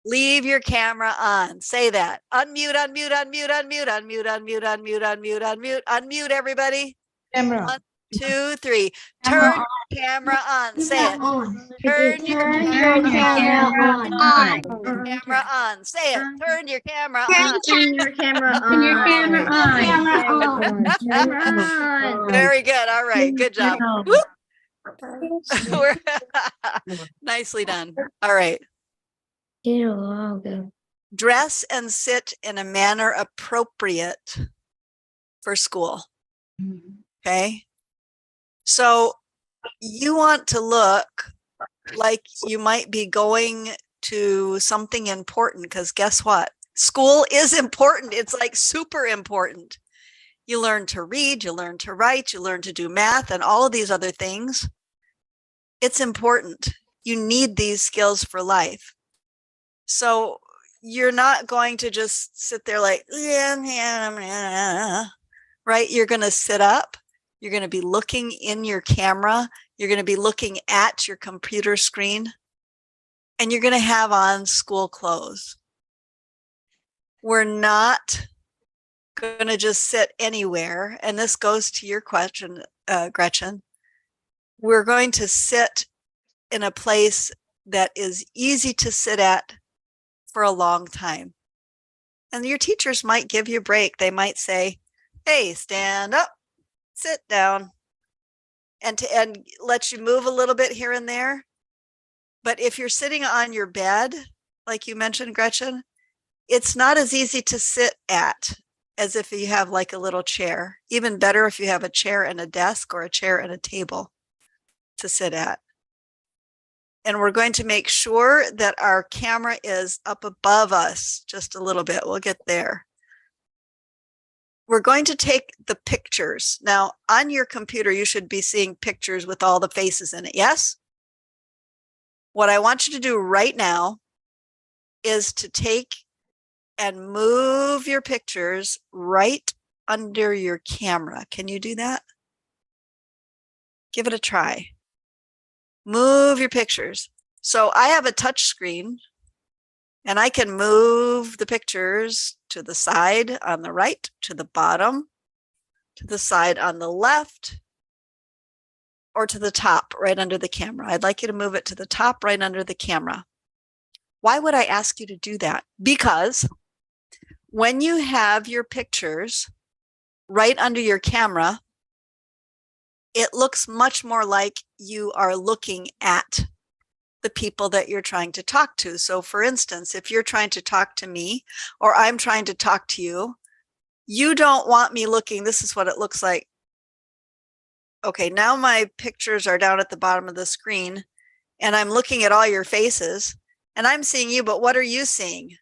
Leave your camera on. Say that. Unmute, unmute, unmute, unmute, unmute, unmute, unmute, unmute, unmute, unmute everybody. Camera. 1, 2, 3. Camera Turn camera on. Say it. on. Turn your Turn your camera on. camera on. Say it. Turn your camera on. Turn your camera on. Turn your camera on. Camera on. Very good. All right. Good job. Whoop. We're- Nicely done. All right. Dress and sit in a manner appropriate for school. Okay. So you want to look like you might be going to something important because guess what? School is important. It's like super important. You learn to read, you learn to write, you learn to do math and all of these other things. It's important. You need these skills for life. So you're not going to just sit there like, right? You're going to sit up. You're going to be looking in your camera. You're going to be looking at your computer screen. And you're going to have on school clothes. We're not going to just sit anywhere. And this goes to your question, Gretchen. We're going to sit in a place that is easy to sit at for a long time. And your teachers might give you a break. They might say, hey, stand up, sit down, and let you move a little bit here and there. But if you're sitting on your bed, like you mentioned, Gretchen, it's not as easy to sit at as if you have like a little chair. Even better if you have a chair and a desk or a chair and a table to sit at. And we're going to make sure that our camera is up above us just a little bit. We'll get there. We're going to take the pictures. Now, on your computer, you should be seeing pictures with all the faces in it. Yes? What I want you to do right now is to take and move your pictures right under your camera. Can you do that? Give it a try. Move your pictures. So I have a touch screen and I can move the pictures to the side on the right, to the bottom, to the side on the left, or to the top right under the camera. I'd like you to move it to the top right under the camera. Why would I ask you to do that? Because when you have your pictures right under your camera, it looks much more like you are looking at the people that you're trying to talk to. So for instance, if you're trying to talk to me or I'm trying to talk to you, you don't want me looking, this is what it looks like. Okay, now my pictures are down at the bottom of the screen and I'm looking at all your faces and I'm seeing you, but what are you seeing?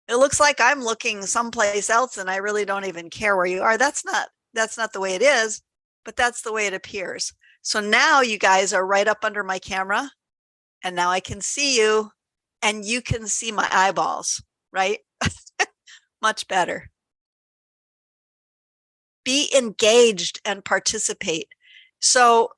It looks like I'm looking someplace else and I really don't even care where you are. That's not the way it is, but that's the way it appears. So now you guys are right up under my camera and now I can see you and you can see my eyeballs, right? Much better. Be engaged and participate. So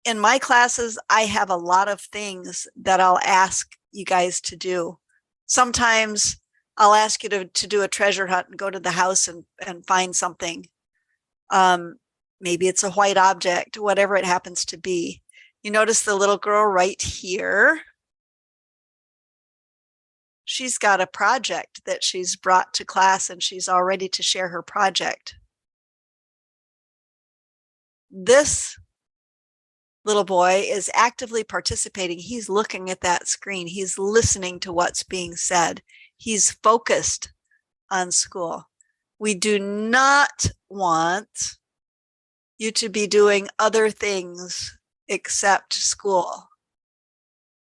in my classes, I have a lot of things that I'll ask you guys to do. Sometimes I'll ask you to do a treasure hunt and go to the house and find something. Maybe it's a white object, whatever it happens to be. You notice the little girl right here. She's got a project that she's brought to class and she's all ready to share her project. This little boy is actively participating. He's looking at that screen. He's listening to what's being said. He's focused on school. We do not want you to be doing other things except school.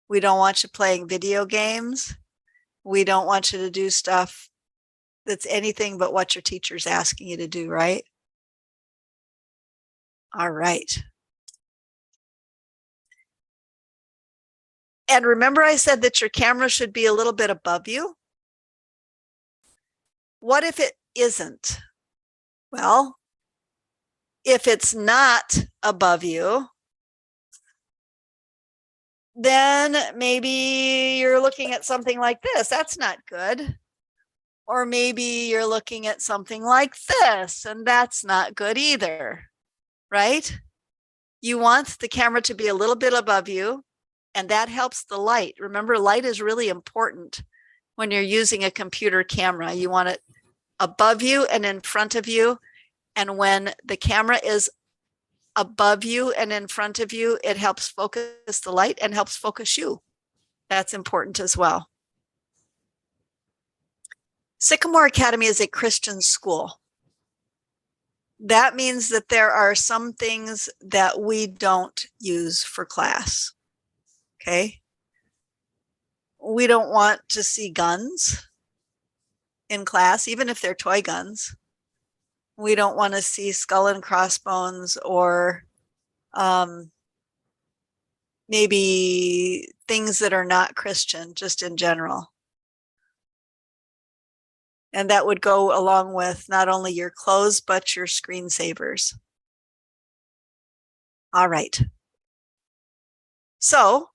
We don't want you playing video games. We don't want you to do stuff that's anything but what your teacher's asking you to do, right? All right. And remember I said that your camera should be a little bit above you? What if it isn't? Well, if it's not above you, then maybe you're looking at something like this. That's not good. Or maybe you're looking at something like this, and that's not good either, right? You want the camera to be a little bit above you, and that helps the light. Remember, light is really important when you're using a computer camera. You want it above you and in front of you. And when the camera is above you and in front of you, it helps focus the light and helps focus you. That's important as well. Sycamore Academy is a Christian school. That means that there are some things that we don't use for class. Okay? We don't want to see guns in class, even if they're toy guns. We don't want to see skull and crossbones or maybe things that are not Christian, just in general. And that would go along with not only your clothes, but your screensavers. All right. So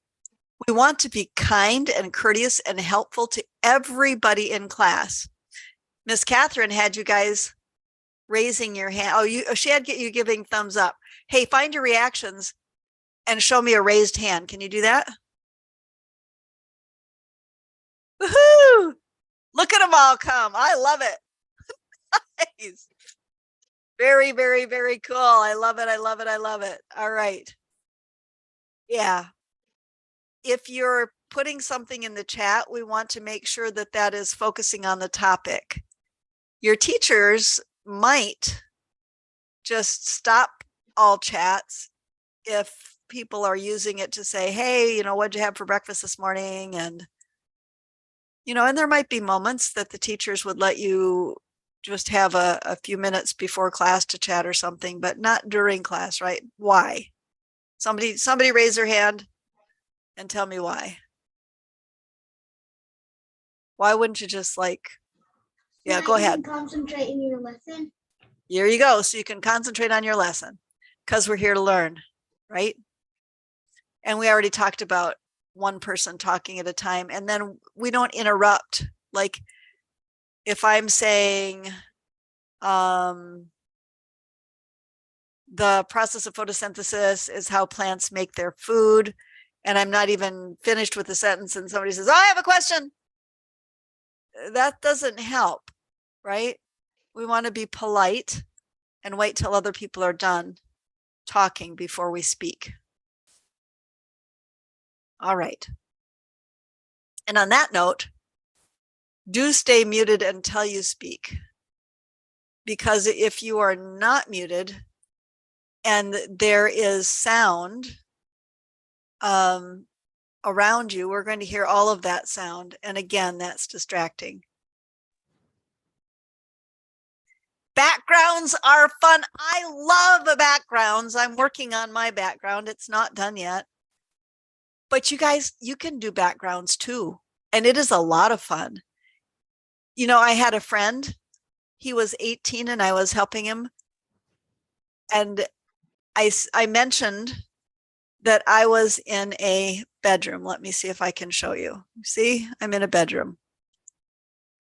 we want to be kind and courteous and helpful to everybody in class. Miss Catherine had you guys raising your hand. Oh, she had you giving thumbs up. Hey, find your reactions and show me a raised hand. Can you do that? Woohoo! Look at them all come. I love it. Nice. Very, very, very cool. I love it. I love it. I love it. All right. Yeah. If you're putting something in the chat, we want to make sure that that is focusing on the topic. Your teachers might just stop all chats if people are using it to say, hey, what'd you have for breakfast this morning? And, and there might be moments that the teachers would let you just have a few minutes before class to chat or something, but not during class, right? Why? Somebody raise their hand and tell me why. Why wouldn't you just yeah, go ahead. Concentrate in your lesson. Here you go. So you can concentrate on your lesson because we're here to learn, right? And we already talked about one person talking at a time, and then we don't interrupt. Like if I'm saying the process of photosynthesis is how plants make their food, and I'm not even finished with the sentence and somebody says, oh, I have a question. That doesn't help, right? We want to be polite and wait till other people are done talking before we speak. All right. And on that note, do stay muted until you speak. Because if you are not muted and there is sound around you, we're going to hear all of that sound. And again, that's distracting. Backgrounds are fun. I love backgrounds. I'm working on my background. It's not done yet. But you guys, you can do backgrounds too. And it is a lot of fun. You know, I had a friend, he was 18 and I was helping him. And I mentioned that I was in a bedroom. Let me see if I can show you. See, I'm in a bedroom.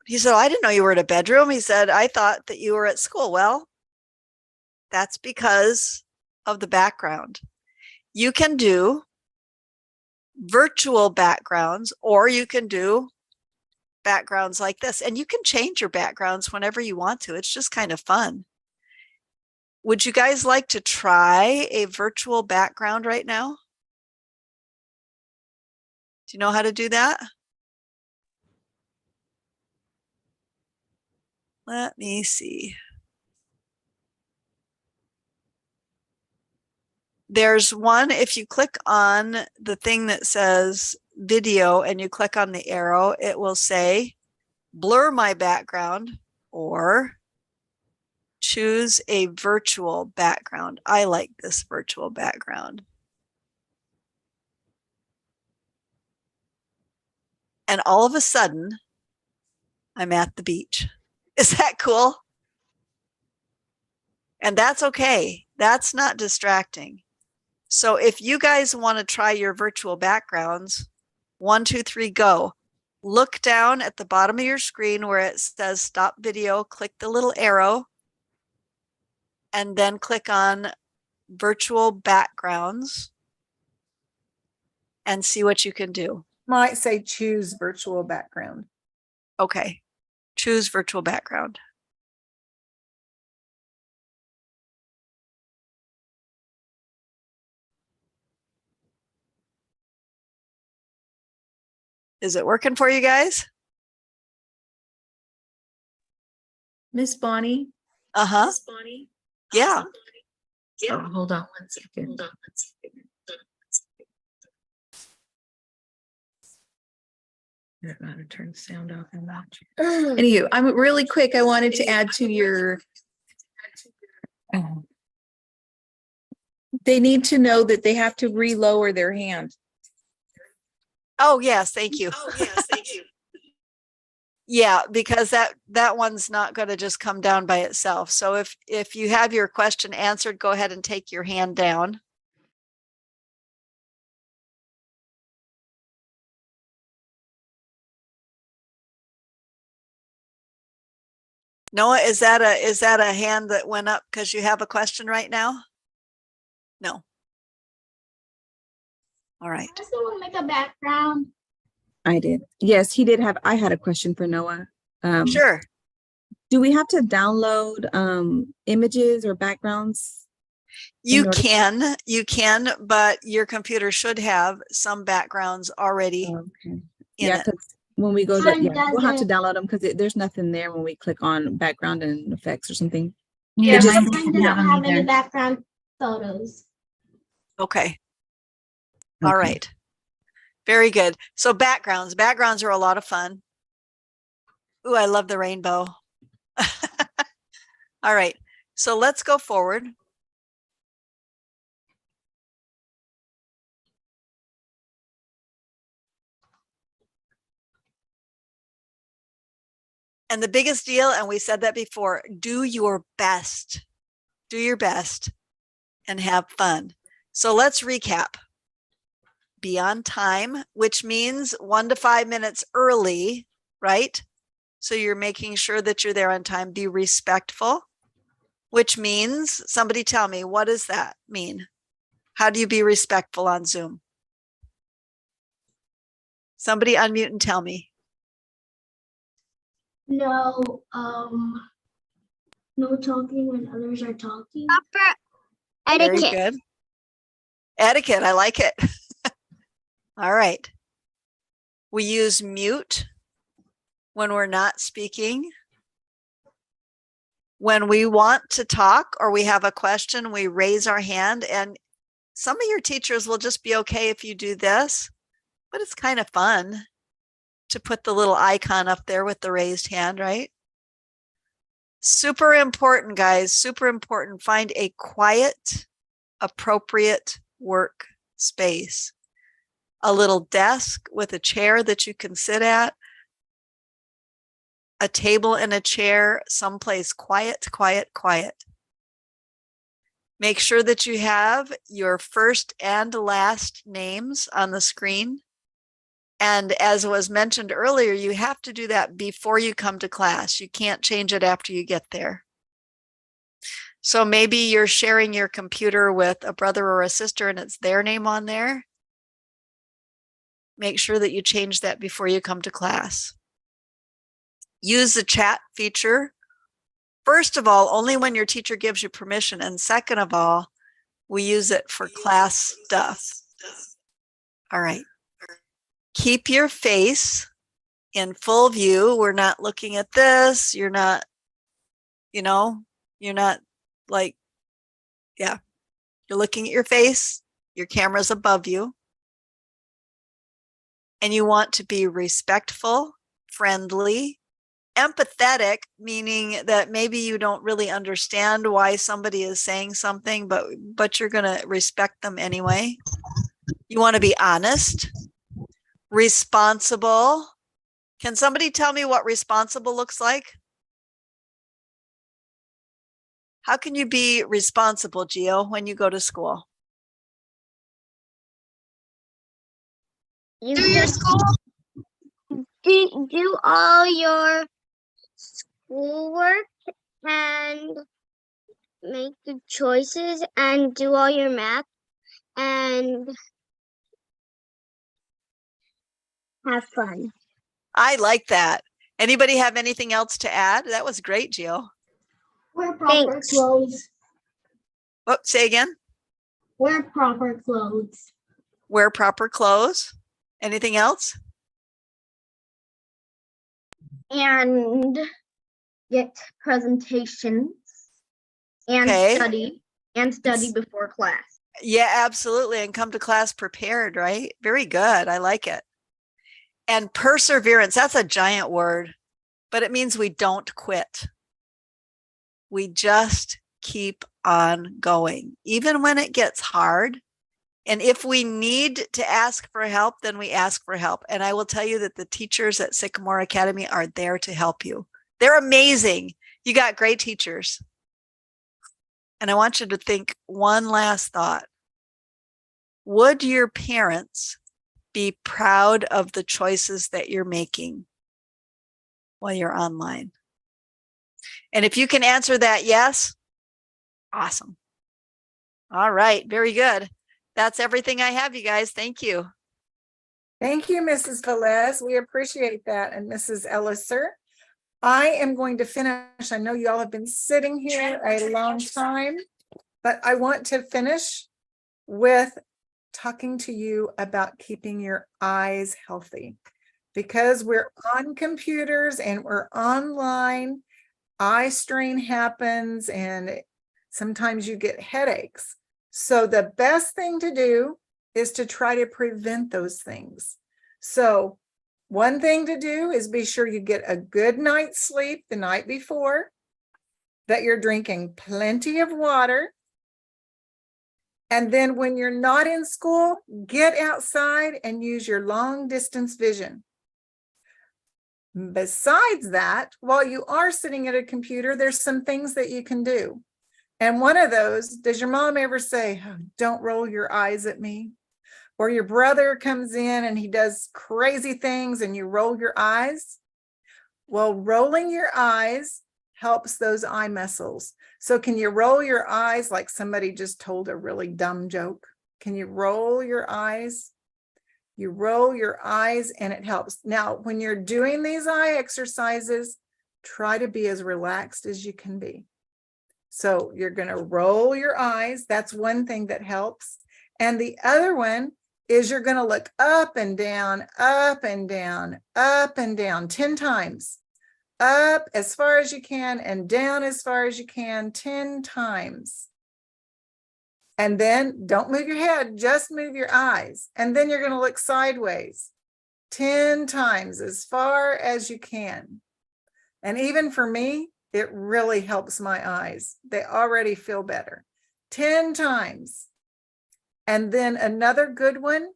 He said, I didn't know you were in a bedroom. He said, I thought that you were at school. Well, that's because of the background. You can do virtual backgrounds, or you can do backgrounds like this, and you can change your backgrounds whenever you want to. It's just kind of fun. Would you guys like to try a virtual background right now? Do you know how to do that? Let me see. There's one, if you click on the thing that says video and you click on the arrow, it will say blur my background or choose a virtual background. I like this virtual background. And all of a sudden, I'm at the beach. Is that cool? And that's okay. That's not distracting. So if you guys want to try your virtual backgrounds, 1, 2, 3, go. Look down at the bottom of your screen where it says stop video, click the little arrow, and then click on virtual backgrounds and see what you can do. Might say choose virtual background. Okay, choose virtual background. Is it working for you guys? Miss Bonnie? Uh-huh. Miss Bonnie? Yeah. Oh, hold on one second. I don't know how to turn the sound off and watch. Anywho, I'm really quick. I wanted to add to your. They need to know that they have to re-lower their hand. Oh, yes, thank you. Oh, yes, thank you. Yeah, because that one's not going to just come down by itself. So if you have your question answered, go ahead and take your hand down. Noah, is that a hand that went up because you have a question right now? No. All right. Does someone make a background? I did. Yes, he did have. I had a question for Noah. Sure. Do we have to download images or backgrounds? You can, but your computer should have some backgrounds already. Okay. Yeah, because when we go to, Mine we'll have to doesn't. download them because there's nothing there when we click on background and effects or something. Yeah, just- mine Mine doesn't doesn't have them have any either. background photos. Okay. All Okay. right. Very good. So backgrounds are a lot of fun. Ooh, I love the rainbow. All right. So let's go forward. And the biggest deal, and we said that before, do your best. Do your best and have fun. So let's recap. Be on time, which means 1 to 5 minutes early, right? So you're making sure that you're there on time. Be respectful, which means, somebody tell me, what does that mean? How do you be respectful on Zoom? Somebody unmute and tell me. No, no talking when others are talking. Very good. Etiquette, I like it. All right. We use mute when we're not speaking. When we want to talk or we have a question, we raise our hand, and some of your teachers will just be okay if you do this, but it's kind of fun to put the little icon up there with the raised hand, right? Super important, guys, super important. Find a quiet, appropriate work space. A little desk with a chair that you can sit at. a table and a chair someplace quiet, quiet, quiet. Make sure that you have your first and last names on the screen. And as was mentioned earlier, you have to do that before you come to class. You can't change it after you get there. So maybe you're sharing your computer with a brother or a sister and it's their name on there. Make sure that you change that before you come to class. Use the chat feature. First of all, only when your teacher gives you permission. And second of all, we use it for class stuff. All right. Keep your face in full view. We're not looking at this. You're not, you're not like, yeah, you're looking at your face. Your camera's above you. And you want to be respectful, friendly, empathetic, meaning that maybe you don't really understand why somebody is saying something, but you're going to respect them anyway. You want to be honest, responsible. Can somebody tell me what responsible looks like? How can you be responsible, Gio, when you go to school? You just do all your schoolwork and make good choices and do all your math and have fun. I like that. Anybody have anything else to add? That was great, Gio. Wear proper clothes. Oh, say again. Wear proper clothes. Wear proper clothes. Anything else? And get presentations and study before class. Yeah, absolutely. And come to class prepared, right? Very good. I like it. And perseverance, that's a giant word, but it means we don't quit. We just keep on going, even when it gets hard. And if we need to ask for help, then we ask for help. And I will tell you that the teachers at Sycamore Academy are there to help you. They're amazing. You got great teachers. And I want you to think one last thought. Would your parents be proud of the choices that you're making while you're online? And if you can answer that yes, awesome. All right, very good. That's everything I have, you guys. Thank you. Thank you, Mrs. Velez. We appreciate that. And Mrs. Elliser, I am going to finish. I know you all have been sitting here a long time, but I want to finish with talking to you about keeping your eyes healthy. Because we're on computers and we're online, eye strain happens and sometimes you get headaches. So the best thing to do is to try to prevent those things. So one thing to do is be sure you get a good night's sleep the night before, that you're drinking plenty of water. And then when you're not in school, get outside and use your long distance vision. Besides that, while you are sitting at a computer, there's some things that you can do. And one of those, does your mom ever say, oh, don't roll your eyes at me? Or your brother comes in and he does crazy things and you roll your eyes? Well, rolling your eyes helps those eye muscles. So can you roll your eyes like somebody just told a really dumb joke? Can you roll your eyes? You roll your eyes and it helps. Now, when you're doing these eye exercises, try to be as relaxed as you can be. So you're going to roll your eyes. That's one thing that helps. And the other one is you're going to look up and down, up and down, up and down 10 times. Up as far as you can and down as far as you can 10 times. And then don't move your head, just move your eyes. And then you're going to look sideways 10 times as far as you can. And even for me, it really helps my eyes. They already feel better. 10 times. And then another good one,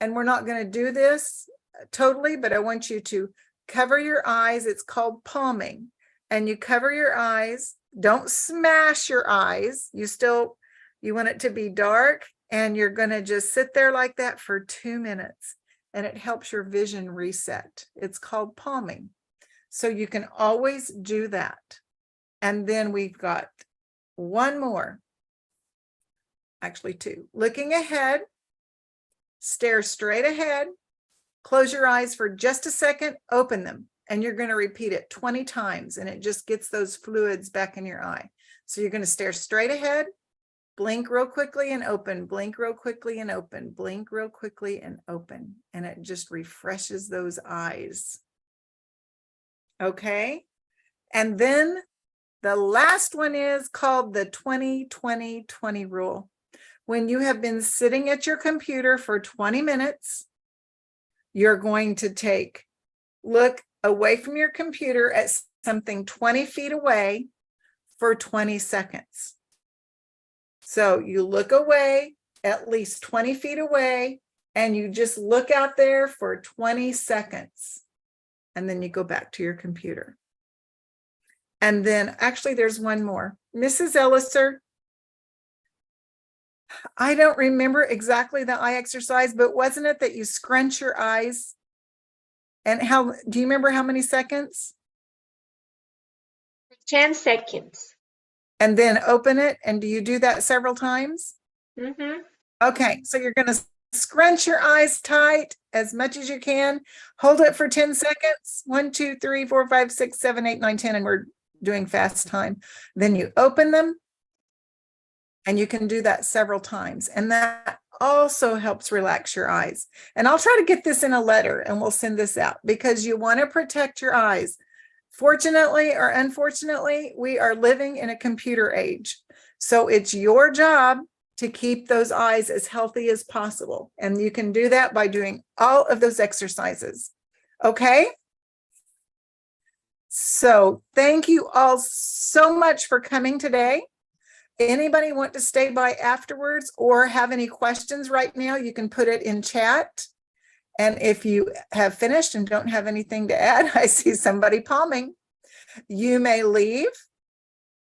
and we're not going to do this totally, but I want you to cover your eyes. It's called palming. And you cover your eyes. Don't smash your eyes. You want it to be dark, and you're going to just sit there like that for 2 minutes, and it helps your vision reset. It's called palming. So you can always do that. And then we've got one more. Actually, two. Looking ahead, stare straight ahead, close your eyes for just a second, open them, and you're going to repeat it 20 times, and it just gets those fluids back in your eye. So you're going to stare straight ahead, blink real quickly and open, blink real quickly and open, blink real quickly and open, and it just refreshes those eyes. Okay. And then the last one is called the 20-20-20 rule. When you have been sitting at your computer for 20 minutes, you're going to look away from your computer at something 20 feet away for 20 seconds. So you look away, at least 20 feet away, and you just look out there for 20 seconds. And then you go back to your computer. And then actually there's one more. Mrs. Elliser, I don't remember exactly the eye exercise, but wasn't it that you scrunch your eyes? And do you remember how many seconds? 10 seconds. And then open it. And do you do that several times? Mm-hmm. Okay, so you're going to scrunch your eyes tight as much as you can. Hold it for 10 seconds. 1, 2, 3, 4, 5, 6, 7, 8, 9, 10. And we're doing fast time. Then you open them. And you can do that several times. And that also helps relax your eyes. And I'll try to get this in a letter and we'll send this out because you want to protect your eyes. Fortunately or unfortunately, we are living in a computer age. So it's your job to keep those eyes as healthy as possible. And you can do that by doing all of those exercises. Okay? So thank you all so much for coming today. Anybody want to stay by afterwards or have any questions right now, you can put it in chat. And if you have finished and don't have anything to add, I see somebody palming, you may leave.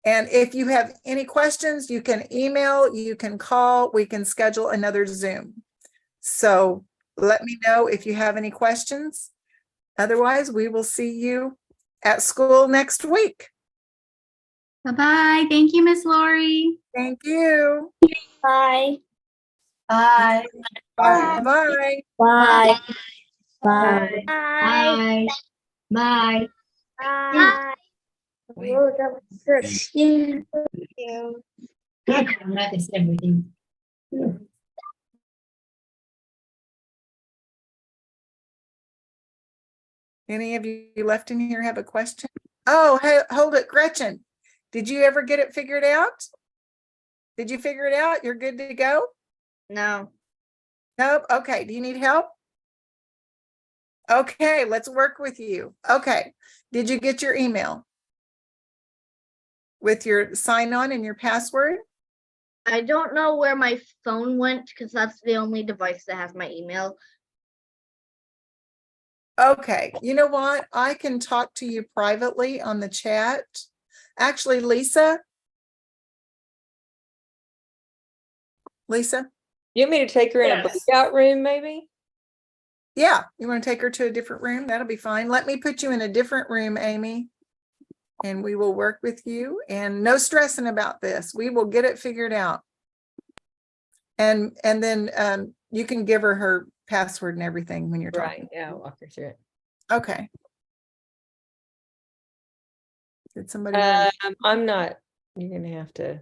And if you have any questions, you can email, you can call, we can schedule another Zoom. So let me know if you have any questions. Otherwise, we will see you at school next week. Bye-bye. Thank you, Miss Lori. Thank you. Bye. Bye. Bye. Bye. Bye. Bye. Bye. Bye. Bye. Oh, that was good. Thank you. That is everything. Any of you left in here have a question? Oh, hey, hold it, Gretchen. Did you ever get it figured out? Did you figure it out? You're good to go? No. Nope. Okay. Do you need help? Okay, let's work with you. Okay. Did you get your email with your sign on and your password? I don't know where my phone went because that's the only device that has my email. Okay. You know what? I can talk to you privately on the chat. Actually, Lisa. Lisa? You want me to take her in a Yes. breakout room, maybe? Yeah, you want to take her to a different room? That'll be fine. Let me put you in a different room, Amy. And we will work with you. And no stressing about this. We will get it figured out. And then you can give her password and everything when you're talking. Right. Yeah, I'll walk her through it. Okay. Did somebody? I'm not. You're gonna have to